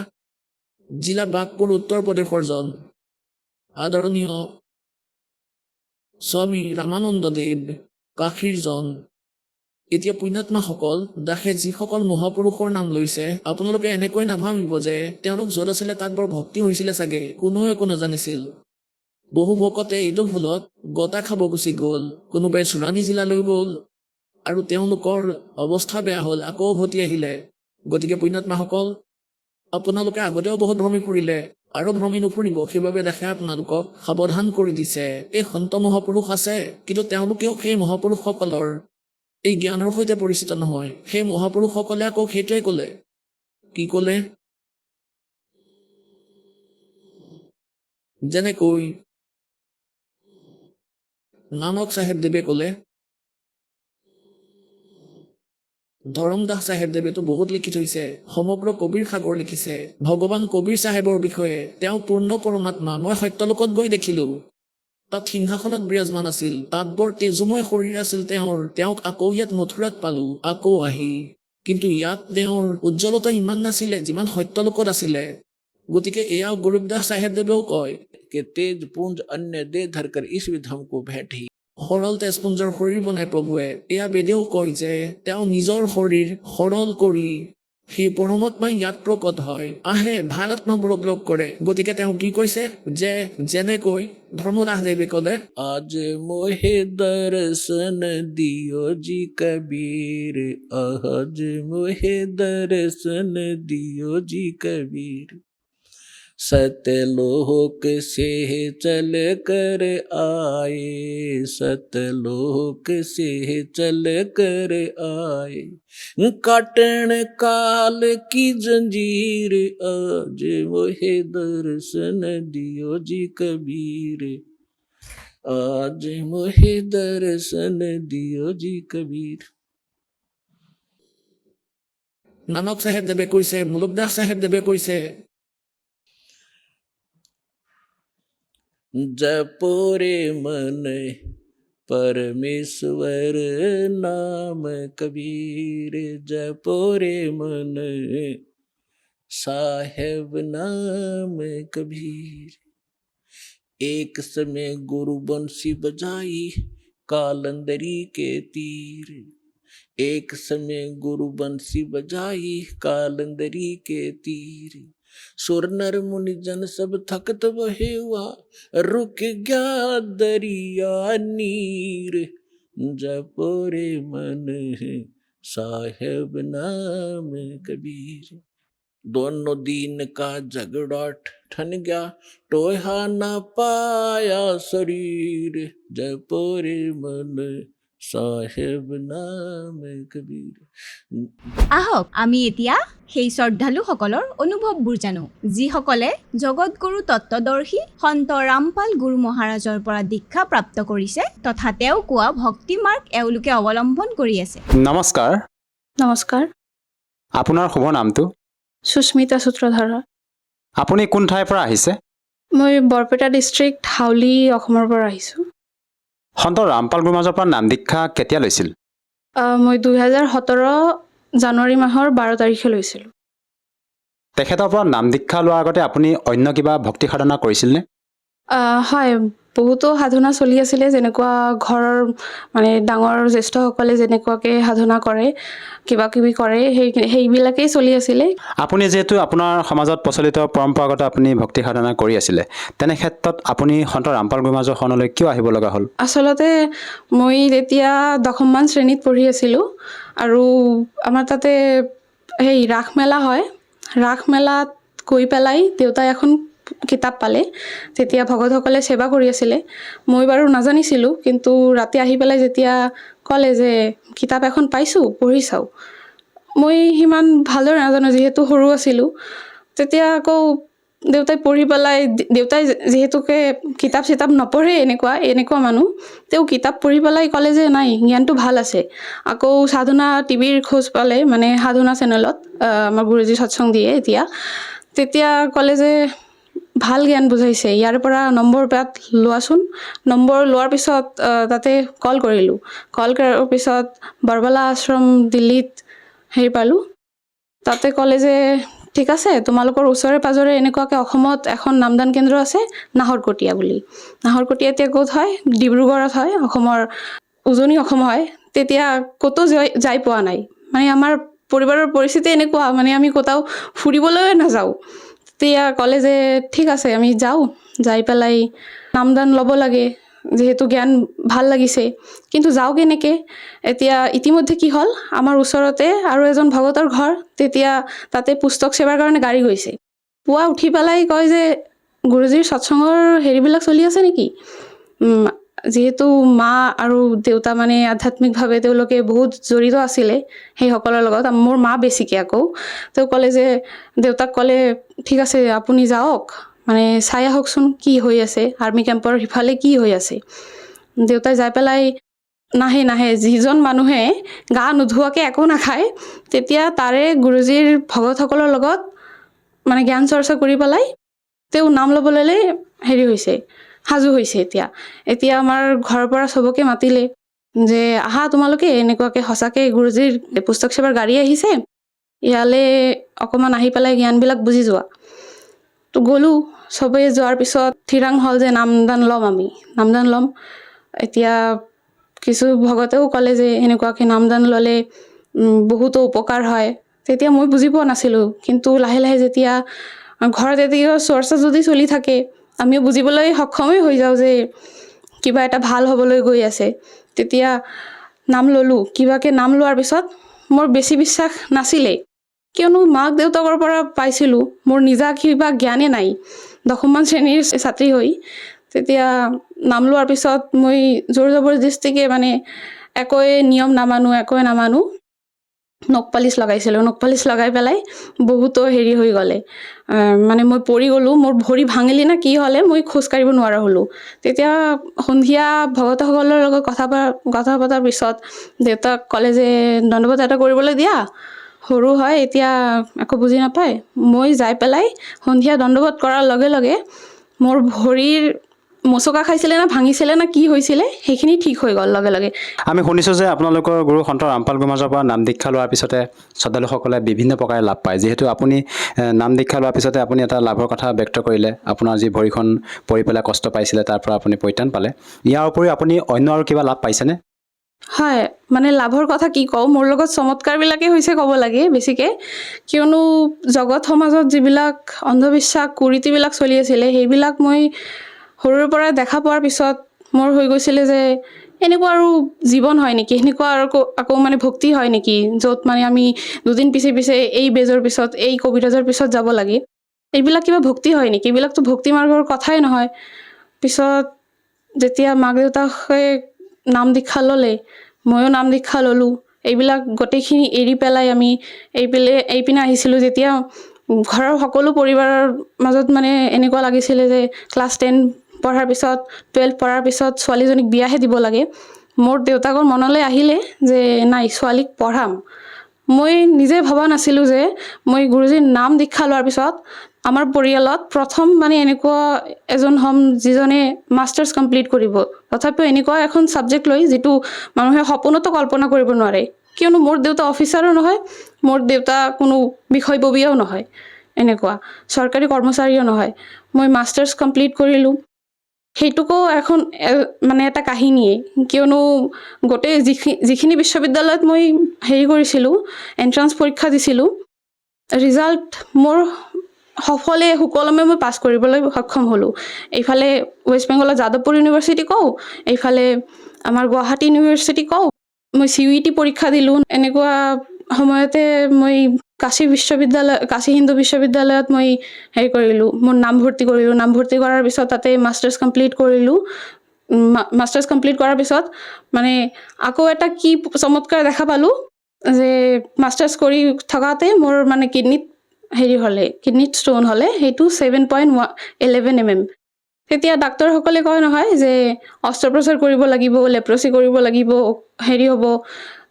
জিলা বাগপুৰ উত্তৰ প্ৰদেশৰ জন, আদৰণীয় স্বামী ৰামানন্দ দেৱ, কাশীৰ জন। এতিয়া পুণ্যাত্মাসকল, দাসে যিসকল মহাপুৰুষৰ নাম লৈছে, আপোনালোকে এনেকৈ নাভাবিব যে তেওঁলোক য'ত আছিলে তাত বৰ ভক্তি হৈছিলে চাগে, কোনোৱে একো নাজানিছিল। বহু ভকতে এইটো ভুলত গতা খাব গুচি গ'ল, কোনোবাই চুৰানি জিলালৈ গ'ল, আৰু তেওঁলোকৰ অৱস্থা বেয়া হ'ল, আকৌ উভতি আহিলে। গতিকে পুণ্যাত্মাসকল, আপোনালোকে আগতেও বহুত ভ্ৰমি ফুৰিলে, আৰু ভ্ৰমি নুফুৰিব, সেইবাবে দাসে আপোনালোকক সাৱধান কৰি দিছে। এই সন্ত মহাপুৰুষ আছে, কিন্তু তেওঁলোকেও সেই মহাপুৰুষসকলৰ এই জ্ঞানৰ সৈতে পৰিচিত নহয়। সেই মহাপুৰুষসকলে আকৌ সেইটোৱে ক'লে, কি ক'লে? যেনেকৈ নানক চাহেবদেৱে ক'লে, ধৰমদাস চাহেবদেৱেতো বহুত লিখি থৈছে, সমগ্ৰ কবিৰ সাগৰ লিখিছে ভগৱান কবিৰ চাহেবৰ বিষয়ে। তেওঁ পূৰ্ণ পৰমাত্মা, মই সত্যলোকত গৈ দেখিলো, তাত সিংহাসনত বিৰাজমান আছিল, তাত বৰ তেজোময় শৰীৰ আছিল তেওঁৰ, তেওঁক আকৌ ইয়াত মথুৰাত পালো, আকৌ আহি, কিন্তু ইয়াত তেওঁৰ উজ্জ্বলতা ইমান নাছিলে যিমান সত্যলোকত আছিলে। গতিকে এয়া গৰীবদাস চাহেবদেৱেও কয়, के तेज पुंज अन्य दे धरकर इस विध हमको भेंटी। সৰল তেজপুঞ্জৰ শৰীৰ বনাই প্ৰভুৱে। এয়া বেদেও কয় যে তেওঁ নিজৰ শৰীৰ সৰল কৰি সেই পৰমাত্মাই ইয়াত প্ৰকট হয়, আহে ভাল আত্মাবোৰক লগ কৰে। গতিকে তেওঁ কি কৈছে যে যেনেকৈ ধৰ্মদাসদেৱে ক'লে, आज मोहे दर्शन दियो जी कबीर, आज मोहे दर्शन दियो जी कबीर, सतलोक से चल कर आए, सतलोक से चल कर आए, काटन काल की जंजीर, आज मोहे दर्शन दियो जी कबीर, आज मोहे दर्शन दियो जी कबीर। নানক চাহেবদেৱে কৈছে, মুলুকদাস চাহেবদেৱে কৈছে, जपो रे मन परमेश्वर नाम कबीर, जपो रे मन साहेब नाम कबीर। एक समय गुरु बंसी बजाई कालंदरी के तीर, एक समय गुरु बंसी बजाई कालंदरी के तीर, सुर नर मुनि जन सब थकत बहे हुआ, रुक गया दरिया नीर, जपो रे मन साहेब नाम कबीर। दोनों दिन का झगड़ा ठन गया, टोहा न पाया शरीर, जयपुरे मन साहेब नाम कबीर। আহক আমি এতিয়া সেই শ্ৰদ্ধালুসকলৰ অনুভৱবোৰ জানো যিসকলে জগতগুৰু তত্ত্বদৰ্শী সন্ত ৰামপাল গুৰু মহাৰাজৰ পৰা দীক্ষা প্ৰাপ্ত কৰিছে তথা তেওঁ কোৱা ভক্তি মাৰ্গ এওঁলোকে অৱলম্বন কৰি আছে। নমস্কাৰ, নমস্কাৰ, আপোনাৰ শুভ নামটো? সুস্মিতা সূত্ৰধাৰা। আপুনি কোন ঠাইৰ পৰা আহিছে? মই বৰপেটা ডিষ্ট্ৰিক্ট হাউলি অসমৰ পৰা আহিছোঁ। সন্ত ৰামপাল গুৰুমাজৰ পৰা নাম দীক্ষা কেতিয়া লৈছিল? মই 2017 জানুৱাৰী মাহৰ 12 তাৰিখে লৈছিলোঁ। তেখেতৰ পৰা নাম দীক্ষা লোৱাৰ আগতে আপুনি অন্য কিবা ভক্তি সাধনা কৰিছিলনে? হয়, বহুতো সাধনা চলি আছিলে, যেনেকুৱা ঘৰৰ মানে ডাঙৰ জ্যেষ্ঠসকলে যেনেকুৱাকৈ সাধনা কৰে, কিবা কিবি কৰে, সেইবিলাকেই চলি আছিলে। আপুনি যিহেতু আপোনাৰ সমাজত প্ৰচলিত পৰম্পৰাগত আপুনি ভক্তি সাধনা কৰি আছিলে, তেনে ক্ষেত্ৰত আপুনি সন্ত ৰামপাল গুৰুমাজৰ শৰণলৈ কিয় আহিব লগা হ'ল? আচলতে মই তেতিয়া 10মান শ্ৰেণীত পঢ়ি আছিলোঁ আৰু আমাৰ তাতে সেই ৰাস মেলা হয়। ৰাস মেলাত গৈ পেলাই দেউতাই এখন কিতাপ পালে, তেতিয়া ভকতসকলে সেৱা কৰি আছিলে। মই বাৰু নাজানিছিলোঁ, কিন্তু ৰাতি আহি পেলাই যেতিয়া ক'লে যে কিতাপ এখন পাইছোঁ, পঢ়ি চাওঁ, মই সিমান ভালদৰে নাজানো যিহেতু সৰু আছিলোঁ। তেতিয়া আকৌ দেউতাই পঢ়ি পেলাই, দেউতাই যিহেতুকে কিতাপ চিতাপ নপঢ়ে, এনেকুৱা মানুহ, তেওঁ কিতাপ পঢ়ি পেলাই ক'লে যে নাই, জ্ঞানটো ভাল আছে। আকৌ সাধনা টিভিৰ খোজ পালে, মানে সাধনা চেনেলত আমাৰ গুৰুজী সৎসং দিয়ে এতিয়া, তেতিয়া ক'লে যে ভাল জ্ঞান বুজাইছে, ইয়াৰ পৰা নম্বৰ পাত লোৱাচোন। নম্বৰ লোৱাৰ পিছত তাতে কল কৰিলোঁ। কল কৰাৰ পিছত বৰবালা আশ্ৰম দিল্লীত পালোঁ। তাতে ক'লে যে ঠিক আছে, তোমালোকৰ ওচৰে পাজৰে এনেকুৱাকৈ অসমত এখন নামদান কেন্দ্ৰ আছে, নাহৰকটীয়া বুলি। নাহৰকটীয়া এতিয়া ক'ত হয়? ডিব্ৰুগড়ত হয়, অসমৰ উজনি অসম হয়। তেতিয়া ক'তো যাই পোৱা নাই, মানে আমাৰ পৰিবাৰৰ পৰিস্থিতি এনেকুৱা, মানে আমি ক'তাও ফুৰিবলৈ নাযাওঁ। তেতিয়া ক'লে যে ঠিক আছে, আমি যাওঁ, যাই পেলাই নামদান ল'ব লাগে, যিহেতু জ্ঞান ভাল লাগিছে, কিন্তু যাওঁ কেনেকৈ? এতিয়া ইতিমধ্যে কি হ'ল, আমাৰ ওচৰতে আৰু এজন ভগতৰ ঘৰ, তেতিয়া তাতে পুস্তক সেৱাৰ কাৰণে গাড়ী গৈছে। পুৱা উঠি পেলাই কয় যে গুৰুজীৰ সৎসঙৰ হেৰিবিলাক চলি আছে নেকি? যিহেতু মা আৰু দেউতা মানে আধ্যাত্মিকভাৱে তেওঁলোকে বহুত জড়িত আছিলে সেইসকলৰ লগত, মোৰ মা বেছিকৈ। আকৌ তেওঁ ক'লে যে, দেউতাক ক'লে ঠিক আছে আপুনি যাওক, মানে চাই আহকচোন কি হৈ আছে, আৰ্মি কেম্পৰ সিফালে কি হৈ আছে। দেউতাই যাই পেলাই নাহে, যিজন মানুহে গা নোধোৱাকৈ একো নাখায়, তেতিয়া তাৰে গুৰুজীৰ ভকতসকলৰ লগত মানে জ্ঞান চৰ্চা কৰি পেলাই তেওঁ নাম ল'বলৈ সাজু হৈছে। এতিয়া আমাৰ ঘৰৰ পৰা চবকে মাতিলে যে আহা তোমালোকে, এনেকুৱাকৈ সঁচাকৈ গুৰুজীৰ পুস্তক সেৱাৰ গাড়ী আহিছে, ইয়ালৈ অকণমান আহি পেলাই জ্ঞানবিলাক বুজি যোৱা। তো গ'লোঁ, চবেই যোৱাৰ পিছত থিৰাং হ'ল যে নামদান ল'ম। এতিয়া কিছু ভকতেও ক'লে যে এনেকুৱাকৈ নামদান ল'লে বহুতো উপকাৰ হয়। তেতিয়া মই বুজি পোৱা নাছিলোঁ, কিন্তু লাহে লাহে যেতিয়া ঘৰত এতিয়া চৰ্চা যদি চলি থাকে, আমিও বুজিবলৈ সক্ষমেই হৈ যাওঁ যে কিবা এটা ভাল হ'বলৈ গৈ আছে। তেতিয়া নাম ল'লোঁ। কিবাকৈ নাম লোৱাৰ পিছত মোৰ বেছি বিশ্বাস নাছিলেই, কিয়নো মাক দেউতাকৰ পৰা পাইছিলোঁ, মোৰ নিজা কিবা জ্ঞানেই নাই, 10মান শ্ৰেণীৰ ছাত্ৰী হৈ। তেতিয়া নাম লোৱাৰ পিছত মই জোৰ জবৰদস্তিকে মানে একোৱে নিয়ম নামানো, নখপালিচ লগাইছিলোঁ। নখপালিচ লগাই পেলাই বহুতো হৈ গ'লে, মানে মই পৰি গ'লোঁ, মোৰ ভৰি ভাঙিলি না কি হ'লে, মই খোজকাঢ়িব নোৱাৰা হ'লোঁ। তেতিয়া সন্ধিয়া ভকতসকলৰ লগত কথা পতাৰ পিছত দেউতাক ক'লে যে দণ্ডবোধ এটা কৰিবলৈ দিয়া, সৰু হয় এতিয়া একো বুজি নাপায়। মই যাই পেলাই সন্ধিয়া দণ্ডবোধ কৰাৰ লগে লগে মোৰ ভৰিৰ মোচকা খাইছিলে না ভাঙিছিলে না কি হৈছিলে, সেইখিনি ঠিক হৈ গ'ল লগে লগে। আমি শুনিছোঁ যে আপোনালোকৰ গুৰু সন্ত ৰামপাল গুৰুমাজৰ পৰা নাম দীক্ষা লোৱাৰ পিছতে শ্ৰদ্ধালুসকলে বিভিন্ন প্ৰকাৰে লাভ পায়। যিহেতু আপুনি নাম দীক্ষা লোৱাৰ পিছতে আপুনি এটা লাভৰ কথা ব্যক্ত কৰিলে, আপোনাৰ যি ভৰিখন পৰি পেলাই কষ্ট পাইছিলে তাৰ পৰা আপুনি পৰিত্ৰাণ পালে। ইয়াৰ উপৰিও আপুনি অন্য আৰু কিবা লাভ পাইছেনে? হয়, মানে লাভৰ কথা কি কওঁ, মোৰ লগত চমৎকাৰবিলাকেই হৈছে ক'ব লাগে বেছিকৈ, কিয়নো জগত সমাজত যিবিলাক অন্ধবিশ্বাস কুৰীতিবিলাক চলি আছিলে, সেইবিলাক মই সৰুৰে পৰা দেখা পোৱাৰ পিছত মোৰ হৈ গৈছিলে যে এনেকুৱা আৰু জীৱন হয় নেকি, সেনেকুৱা আৰু আকৌ মানে ভক্তি হয় নেকি, য'ত মানে আমি দুদিন পিছে পিছে এই বেজৰ পিছত এই কবিৰাজৰ পিছত যাব লাগে। এইবিলাক কিবা ভক্তি হয় নেকি? এইবিলাকতো ভক্তি মাৰ্গৰ কথাই নহয়। পিছত যেতিয়া মাক দেউতাকে নাম দীক্ষা ল'লে, ময়ো নাম দীক্ষা ল'লোঁ। এইবিলাক গোটেইখিনি এৰি পেলাই আমি এইপিনে আহিছিলোঁ। যেতিয়া ঘৰৰ সকলো পৰিবাৰৰ মাজত মানে এনেকুৱা লাগিছিলে যে ক্লাছ 10 পঢ়াৰ পিছত 12 পঢ়াৰ পিছত ছোৱালীজনীক বিয়াহে দিব লাগে, মোৰ দেউতাকৰ মনলৈ আহিলে যে নাই, ছোৱালীক পঢ়াম। মই নিজে ভবা নাছিলোঁ যে মই গুৰুজীৰ নাম দীক্ষা লোৱাৰ পিছত আমাৰ পৰিয়ালত প্ৰথম মানে এনেকুৱা এজন হ'ম যিজনে মাষ্টাৰ্ছ কমপ্লিট কৰিব। তথাপিও এনেকুৱা এখন ছাবজেক্ট লৈ যিটো মানুহে সপোনতো কল্পনা কৰিব নোৱাৰে। কিয়নো মোৰ দেউতা অফিচাৰো নহয়, মোৰ দেউতা কোনো বিষয়ববীয়াও নহয়, এনেকুৱা চৰকাৰী কৰ্মচাৰীও নহয়। মই মাষ্টাৰ্ছ কমপ্লিট কৰিলোঁ। সেইটোকো এখন মানে এটা কাহিনীয়ে, কিয়নো গোটেই যিখিনি বিশ্ববিদ্যালয়ত মই কৰিছিলোঁ, এণ্ট্ৰান্স পৰীক্ষা দিছিলোঁ, ৰিজাল্ট মোৰ সুকলমে মই পাছ কৰিবলৈ সক্ষম হ'লোঁ। এইফালে ৱেষ্ট বেংগলৰ যাদৱপুৰ ইউনিভাৰ্চিটি কওঁ, এইফালে আমাৰ গুৱাহাটী ইউনিভাৰ্চিটি কওঁ। মই CUET পৰীক্ষা দিলোঁ। এনেকুৱা সময়তে মই কাশী হিন্দু বিশ্ববিদ্যালয়ত মই কৰিলোঁ, মোৰ নামভৰ্তি কৰিলোঁ। নামভৰ্তি কৰাৰ পিছত তাতে মাষ্টাৰ্ছ কমপ্লিট কৰিলোঁ। মাষ্টাৰ্ছ কমপ্লিট কৰাৰ পিছত মানে আকৌ এটা কি চমৎকাৰ দেখা পালোঁ যে মাষ্টাৰ্ছ কৰি থকাতে মোৰ মানে কিডনীত ষ্ট'ন হ'লে, সেইটো 7.11 mm। তেতিয়া ডাক্তৰসকলে কয় নহয় যে অস্ত্ৰোপচাৰ কৰিব লাগিব, লেপ্ৰচি কৰিব লাগিব, হ'ব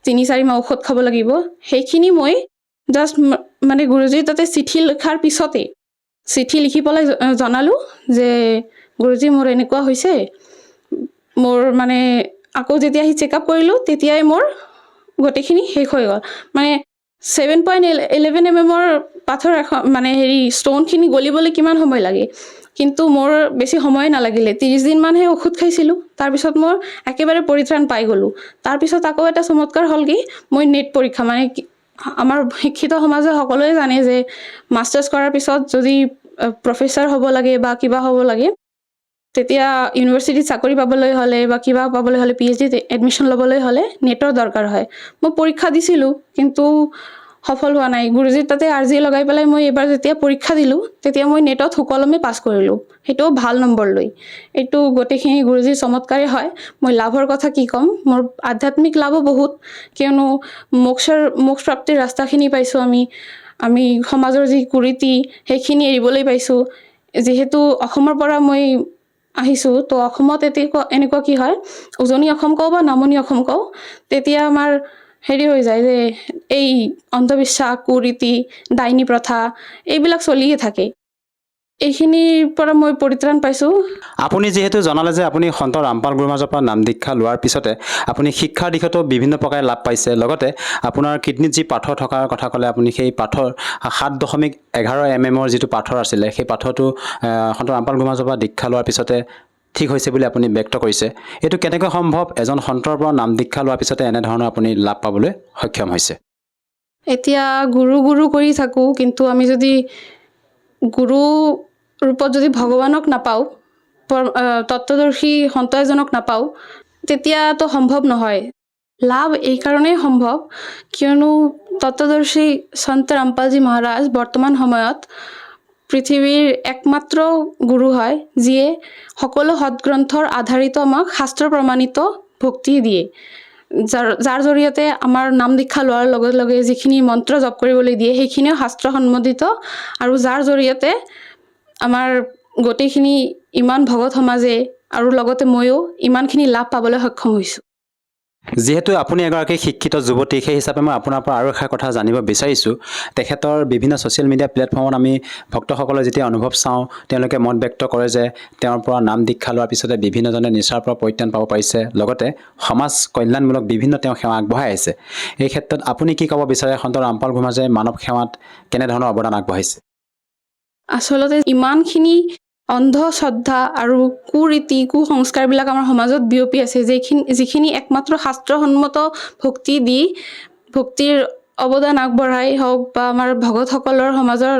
3-4 মাহ ঔষধ খাব লাগিব। সেইখিনি মই জাষ্ট মানে গুৰুজীৰ তাতে চিঠি লিখাৰ পিছতে চিঠি লিখি পেলাই জনালোঁ যে গুৰুজী মোৰ এনেকুৱা হৈছে। মোৰ মানে আকৌ যেতিয়া চেকআপ কৰিলোঁ, তেতিয়াই মোৰ গোটেইখিনি শেষ হৈ গ'ল। মানে 7.11 mm পাথৰ এখন মানে ষ্ট'নখিনি গলিবলৈ কিমান সময় লাগে, কিন্তু মোৰ বেছি সময় নালাগিলে। 30 দিনমানহে ঔষধ খাইছিলোঁ। তাৰপিছত মই একেবাৰে পৰিত্ৰাণ পাই গ'লোঁ। তাৰপিছত আকৌ এটা চমৎকাৰ হ'ল কি, মই নেট পৰীক্ষা মানে আমাৰ শিক্ষিত সমাজে সকলোৱে জানে যে মাষ্টাৰ্ছ কৰাৰ পিছত যদি প্ৰফেচাৰ হ'ব লাগে বা কিবা হ'ব লাগে, তেতিয়া ইউনিভাৰ্চিটিত চাকৰি পাবলৈ হ'লে বা কিবা পাবলৈ হ'লে, PhDত এডমিশ্যন ল'বলৈ হ'লে নেটৰ দৰকাৰ হয়। মই পৰীক্ষা দিছিলোঁ, কিন্তু সফল হোৱা নাই। গুৰুজীৰ তাতে আৰ্জি লগাই পেলাই মই এবাৰ যেতিয়া পৰীক্ষা দিলোঁ, তেতিয়া মই নেটত সুকলমে পাছ কৰিলোঁ, সেইটোও ভাল নম্বৰ লৈ। এইটো গোটেইখিনি গুৰুজীৰ চমৎকাৰে হয়। মই লাভৰ কথা কি ক'ম, মোৰ আধ্যাত্মিক লাভো বহুত, কিয়নো মোক্ষ প্ৰাপ্তিৰ ৰাস্তাখিনি পাইছোঁ আমি সমাজৰ যি কুৰীতি সেইখিনি এৰিবলৈ পাইছোঁ। যিহেতু অসমৰ পৰা মই আহিছোঁ, তো অসমত এনেকুৱা কি হয়, উজনি অসম কওঁ বা নামনি অসম কওঁ, তেতিয়া আমাৰ হৈ যায় যে এই অন্ধবিশ্বাস, কুৰীতি, ডাইনী প্ৰথা এইবিলাক চলিয়ে থাকে। এইখিনিৰ পৰা মই পৰিত্ৰাণ পাইছোঁ। আপুনি যিহেতু জনালে যে আপুনি সন্ত ৰামপাল গুৰুমাজৰ পৰা নাম দীক্ষা লোৱাৰ পিছতে আপুনি শিক্ষাৰ দিশতো বিভিন্ন প্ৰকাৰে লাভ পাইছে। লগতে আপোনাৰ কিডনীত যি পাথৰ থকাৰ কথা ক'লে, আপুনি সেই পাথৰ 7.11 mm যিটো পাথৰ আছিলে, সেই পাথৰটো সন্ত ৰামপাল গুৰুমাজৰ পৰা দীক্ষা লোৱাৰ পিছতে ঠিক হৈছে বুলি আপুনি ব্যক্ত কৰিছে। এইটো কেনেকৈ সম্ভৱ, এজন সন্তৰ পৰা নাম দীক্ষা লোৱাৰ পিছতে এনেধৰণৰ আপুনি লাভ পাবলৈ সক্ষম হৈছে? এতিয়া গুৰু কৰি থাকোঁ, কিন্তু আমি যদি গুৰু ৰূপত যদি ভগৱানক নাপাওঁ, তত্ত্বদৰ্শী সন্ত এজনক নাপাওঁ, তেতিয়াতো সম্ভৱ নহয়। লাভ এই কাৰণেই সম্ভৱ, কিয়নো তত্ত্বদৰ্শী সন্ত ৰামপালজী মহাৰাজ বৰ্তমান সময়ত পৃথিৱীৰ একমাত্ৰ গুৰু হয়, যিয়ে সকলো সৎগ্ৰন্থৰ আধাৰিত আমাক শাস্ত্ৰ প্ৰমাণিত ভক্তি দিয়ে। যাৰ জৰিয়তে আমাৰ নাম দীক্ষা লোৱাৰ লগে লগে যিখিনি মন্ত্ৰ জপ কৰিবলৈ দিয়ে, সেইখিনিও শাস্ত্ৰসন্মত, আৰু যাৰ জৰিয়তে আমাৰ গোটেইখিনি ইমান ভগত সমাজে আৰু লগতে ময়ো ইমানখিনি লাভ পাবলৈ সক্ষম হৈছোঁ। যিহেতু আপুনি এগৰাকী শিক্ষিত যুৱতী, সেই হিচাপে মই আপোনাৰ পৰা আৰু এষাৰ কথা জানিব বিচাৰিছোঁ। তেখেতৰ বিভিন্ন ছ'চিয়েল মিডিয়া প্লেটফৰ্মত আমি ভক্তসকলে যেতিয়া অনুভৱ চাওঁ, তেওঁলোকে মত ব্যক্ত কৰে যে তেওঁৰ পৰা নাম দীক্ষা লোৱাৰ পিছতে বিভিন্নজনে নিচাৰ পৰা পৰিত্ৰাণ পাব পাৰিছে, লগতে সমাজ কল্যাণমূলক বিভিন্ন তেওঁ সেৱা আগবঢ়াই আহিছে। এই ক্ষেত্ৰত আপুনি কি ক'ব বিচাৰে, সন্ত ৰামপাল গুৰুমাজে মানৱ সেৱাত কেনেধৰণৰ অৱদান আগবঢ়াইছে? আচলতে ইমানখিনি অন্ধশ্ৰদ্ধা আৰু কুৰীতি, কুসংস্কাৰবিলাক আমাৰ সমাজত বিয়পি আছে, যিখিনি একমাত্ৰ শাস্ত্ৰসন্মত ভক্তিৰ অৱদান আগবঢ়াই হওক বা আমাৰ ভগতসকলৰ সমাজৰ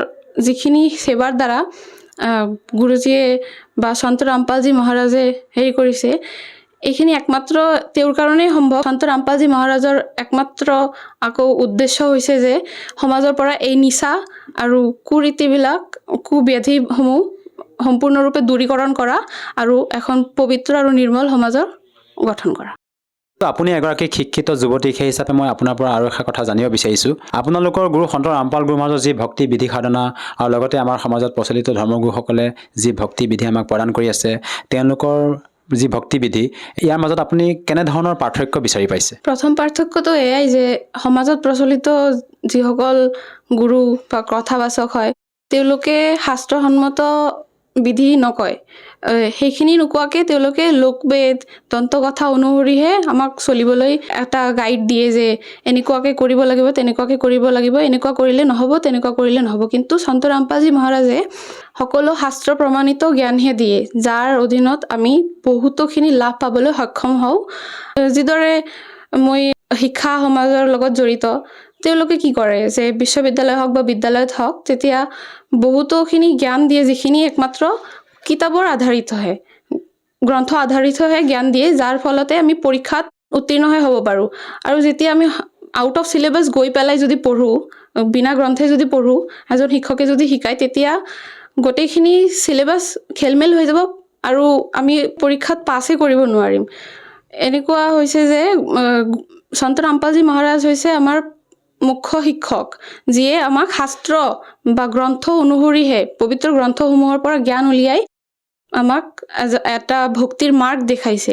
যিখিনি সেৱাৰ দ্বাৰা গুৰুজীয়ে বা সন্ত ৰামপালজী মহাৰাজে কৰিছে, এইখিনি একমাত্ৰ তেওঁৰ কাৰণেই সম্ভৱ। সন্ত ৰামপালজী মহাৰাজৰ একমাত্ৰ আকৌ উদ্দেশ্য হৈছে যে সমাজৰ পৰা এই নিচা আৰু কুৰীতিবিলাক কুব্যাধিসমূহ সম্পূৰ্ণৰূপে দূৰীকৰণ কৰা আৰু এখন পবিত্ৰ আৰু নিৰ্মল সমাজৰ গঠন কৰা। তো আপুনি এগৰাকী শিক্ষিত যুৱতী, সেই হিচাপে মই আপোনাৰ পৰা আৰু এষাৰ কথা জানিব বিচাৰিছোঁ। আপোনালোকৰ গুৰু সন্ত ৰামপাল গুৰুৰ মাজত যি ভক্তি বিধি সাধনা আৰু লগতে আমাৰ সমাজত প্ৰচলিত ধৰ্মগুৰুসকলে যি ভক্তি বিধি আমাক প্ৰদান কৰি আছে, তেওঁলোকৰ যি ভক্তি বিধি, ইয়াৰ মাজত আপুনি কেনেধৰণৰ পাৰ্থক্য বিচাৰি পাইছে? প্ৰথম পাৰ্থক্যটো এয়াই যে সমাজত প্ৰচলিত যিসকল গুৰু বা কথাবাচক হয়, তেওঁলোকে শাস্ত্ৰসন্মত বিধি নকয়। সেইখিনি নোকোৱাকৈ তেওঁলোকে লোকবেদ দন্তকথা অনুসৰিহে আমাক চলিবলৈ এটা গাইড দিয়ে যে এনেকুৱাকৈ কৰিব লাগিব, তেনেকুৱাকৈ কৰিব লাগিব, এনেকুৱা কৰিলে নহ'ব, তেনেকুৱা কৰিলে নহ'ব। কিন্তু সন্ত ৰামপালজী মহাৰাজে সকলো শাস্ত্ৰ প্ৰমাণিত জ্ঞানহে দিয়ে, যাৰ অধীনত আমি বহুতোখিনি লাভ পাবলৈ সক্ষম হওঁ। যিদৰে মই শিক্ষা সমাজৰ লগত জড়িত, তেওঁলোকে কি কৰে যে বিশ্ববিদ্যালয় হওক বা বিদ্যালয়ত হওক, তেতিয়া বহুতোখিনি জ্ঞান দিয়ে যিখিনি একমাত্ৰ কিতাপৰ আধাৰিতহে, গ্ৰন্থ আধাৰিতহে জ্ঞান দিয়ে, যাৰ ফলতে আমি পৰীক্ষাত উত্তীৰ্ণহে হ'ব পাৰোঁ। আৰু যেতিয়া আমি আউট অফ চিলেবাছ গৈ পেলাই যদি পঢ়োঁ, বিনা গ্ৰন্থে যদি পঢ়োঁ, এজন শিক্ষকে যদি শিকায়, তেতিয়া গোটেইখিনি চিলেবাছ খেলমেল হৈ যাব আৰু আমি পৰীক্ষাত পাছেই কৰিব নোৱাৰিম। এনেকুৱা হৈছে যে সন্ত ৰামপালজী মহাৰাজ হৈছে আমাৰ মুখ্য শিক্ষক, যিয়ে আমাক শাস্ত্ৰ বা গ্ৰন্থ অনুসৰিহে, পবিত্ৰ গ্ৰন্থসমূহৰ পৰা জ্ঞান উলিয়াই আমাক এটা ভক্তিৰ মাৰ্গ দেখাইছে।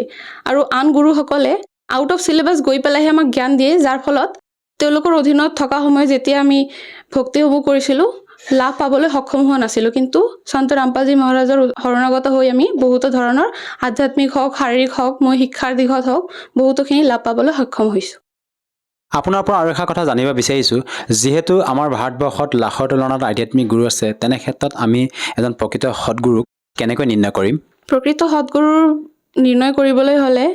আৰু আন গুৰুসকলে আউট অফ চিলেবাছ গৈ পেলাইহে আমাক জ্ঞান দিয়ে, যাৰ ফলত তেওঁলোকৰ অধীনত থকা সময়ত যেতিয়া আমি ভক্তিসমূহ কৰিছিলোঁ, লাভ পাবলৈ সক্ষম হোৱা নাছিলোঁ। কিন্তু সন্ত ৰামপালজী মহাৰাজৰ শৰণাগত হৈ আমি বহুতো ধৰণৰ আধ্যাত্মিক হওক, শাৰীৰিক হওক, মই শিক্ষাৰ দিশত হওক, বহুতোখিনি লাভ পাবলৈ সক্ষম হৈছোঁ। আপোনাৰ পৰা আৰু এষাৰ কথা জানিব বিচাৰিছোঁ, যিহেতু আমাৰ ভাৰতবৰ্ষত লাখৰ তুলনাত আধ্যাত্মিক গুৰু আছে, তেনে ক্ষেত্ৰত আমি এজন প্ৰকৃত সৎগুৰুক কেনেকৈ নিৰ্ণয় কৰিম? প্ৰকৃত সৎগুৰুৰ নিৰ্ণয় কৰিবলৈ হ'লে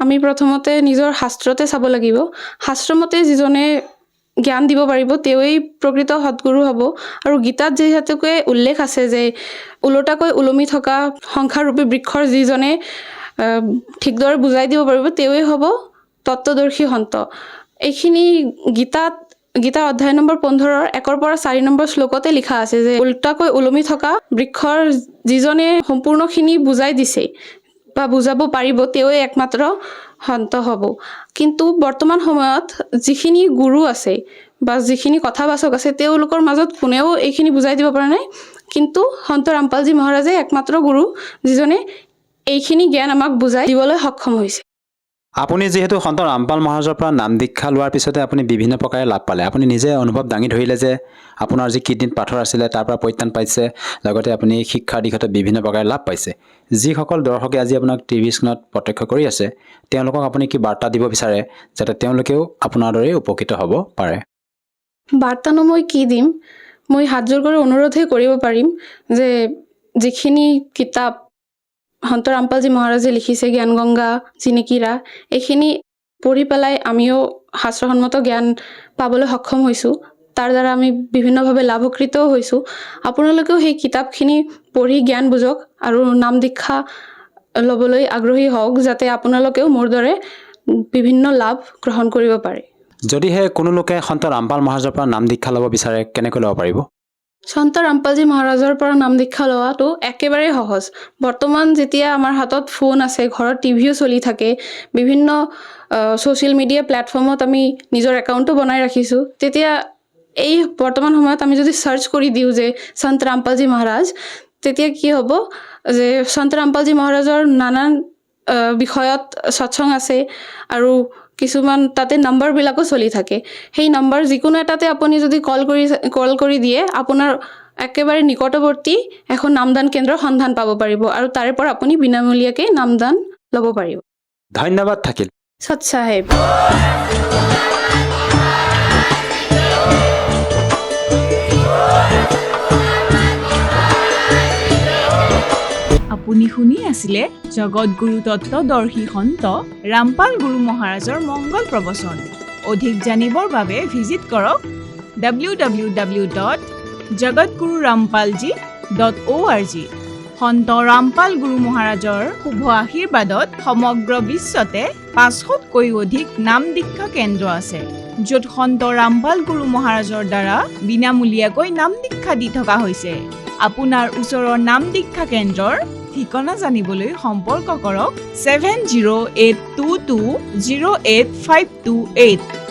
আমি প্ৰথমতে নিজৰ শাস্ত্ৰতে চাব লাগিব। শাস্ত্ৰমতে যিজনে জ্ঞান দিব পাৰিব, তেওঁৱেই প্ৰকৃত সৎগুৰু হ'ব। আৰু গীতাত যিহেতুকে উল্লেখ আছে যে ওলোটাকৈ ওলমি থকা সংসাৰৰূপী বৃক্ষৰ যিজনে ঠিকদৰে বুজাই দিব পাৰিব, তেওঁৱেই হ'ব তত্ত্বদৰ্শী সন্ত। এইখিনি গীতাৰ অধ্যায় নম্বৰ 15 1 পৰা 4 নম্বৰ শ্লোকতে লিখা আছে যে ওলোটাকৈ ওলমি থকা বৃক্ষৰ যিজনে সম্পূৰ্ণখিনি বুজাই দিছে বা বুজাব পাৰিব, তেওঁৱেই একমাত্ৰ সন্ত হ'ব। কিন্তু বৰ্তমান সময়ত যিখিনি গুৰু আছে বা যিখিনি কথাবাচক আছে, তেওঁলোকৰ মাজত কোনেও এইখিনি বুজাই দিব পৰা নাই। কিন্তু সন্ত ৰামপালজী মহাৰাজে একমাত্ৰ গুৰু, যিজনে এইখিনি জ্ঞান আমাক বুজাই দিবলৈ সক্ষম হৈছে। আপুনি যিহেতু সন্ত ৰামপাল মহাৰাজৰ পৰা নাম দীক্ষা লোৱাৰ পিছতে আপুনি বিভিন্ন প্ৰকাৰে লাভ পালে, আপুনি নিজে অনুভৱ দাঙি ধৰিলে যে আপোনাৰ যি কিডনীত পাথৰ আছিলে তাৰ পৰা পৰিত্ৰাণ পাইছে, লগতে আপুনি শিক্ষাৰ দিশতে বিভিন্ন প্ৰকাৰে লাভ পাইছে। যিসকল দৰ্শকে আজি আপোনাক টিভি স্ক্ৰীণত প্ৰত্যক্ষ কৰি আছে, তেওঁলোকক আপুনি কি বাৰ্তা দিব বিচাৰে যাতে তেওঁলোকেও আপোনাৰ দৰে উপকৃত হ'ব পাৰে? বাৰ্তানো মই কি দিম, মই হাতযোৰ কৰি অনুৰোধহে কৰিব পাৰিম যে যিখিনি কিতাপ সন্ত ৰামপালজী মহাৰাজে লিখিছে, জ্ঞান গংগা, জিনিকিৰা, এইখিনি পঢ়ি পেলাই আমিও শাস্ত্ৰসন্মত জ্ঞান পাবলৈ সক্ষম হৈছোঁ। তাৰ দ্বাৰা আমি বিভিন্নভাৱে লাভকৃতও হৈছোঁ। আপোনালোকেও সেই কিতাপখিনি পঢ়ি জ্ঞান বুজক আৰু নাম দীক্ষা ল'বলৈ আগ্ৰহী হওক, যাতে আপোনালোকেও মোৰ দৰে বিভিন্ন লাভ গ্ৰহণ কৰিব পাৰে। যদিহে কোনো লোকে সন্ত ৰামপাল মহাৰাজৰ পৰা নাম দীক্ষা ল'ব বিচাৰে, কেনেকৈ ল'ব পাৰিব? সন্ত ৰামপালজী মহাৰাজৰ পৰা নাম দীক্ষা লোৱাটো একেবাৰে সহজ। বৰ্তমান যেতিয়া আমাৰ হাতত ফোন আছে, ঘৰত টিভিও চলি থাকে, বিভিন্ন ছ'চিয়েল মিডিয়া প্লেটফৰ্মত আমি নিজৰ একাউণ্টো বনাই ৰাখিছোঁ, তেতিয়া এই বৰ্তমান সময়ত আমি যদি চাৰ্চ কৰি দিওঁ যে সন্ত ৰামপালজী মহাৰাজ, তেতিয়া কি হ'ব যে সন্ত ৰামপালজী মহাৰাজৰ নানান বিষয়ত সৎসং আছে আৰু কিছুমান তাতে নম্বৰবিলাকো চলি থাকে। সেই নম্বৰ যিকোনো এটাতে আপুনি যদি কল কৰি দিয়ে, আপোনাৰ একেবাৰে নিকটৱৰ্তী এখন নামদান কেন্দ্ৰৰ সন্ধান পাব পাৰিব আৰু তাৰে পৰা আপুনি বিনামূলীয়াকৈ নামদান ল'ব পাৰিব। ধন্যবাদ থাকিল। সৎ চাহেব। আপুনি শুনি আছিলে জগতগুৰু তত্ত্বদৰ্শী সন্ত ৰামপাল গুৰু মহাৰাজৰ মংগল প্ৰবচন। অধিক জানিবৰ বাবে ভিজিট কৰক www.jagatgururampalji.org। সন্ত ৰামপাল গুৰু মহাৰাজৰ শুভ আশীৰ্বাদত সমগ্ৰ বিশ্বতে 500তকৈ অধিক নাম দীক্ষা কেন্দ্ৰ আছে, য'ত সন্ত ৰামপাল গুৰু মহাৰাজৰ দ্বাৰা বিনামূলীয়াকৈ নাম দীক্ষা দি থকা হৈছে। আপোনাৰ ওচৰৰ নাম দীক্ষা কেন্দ্ৰৰ ঠিকনা জানিবলৈ সম্পৰ্ক কৰক 7082208528।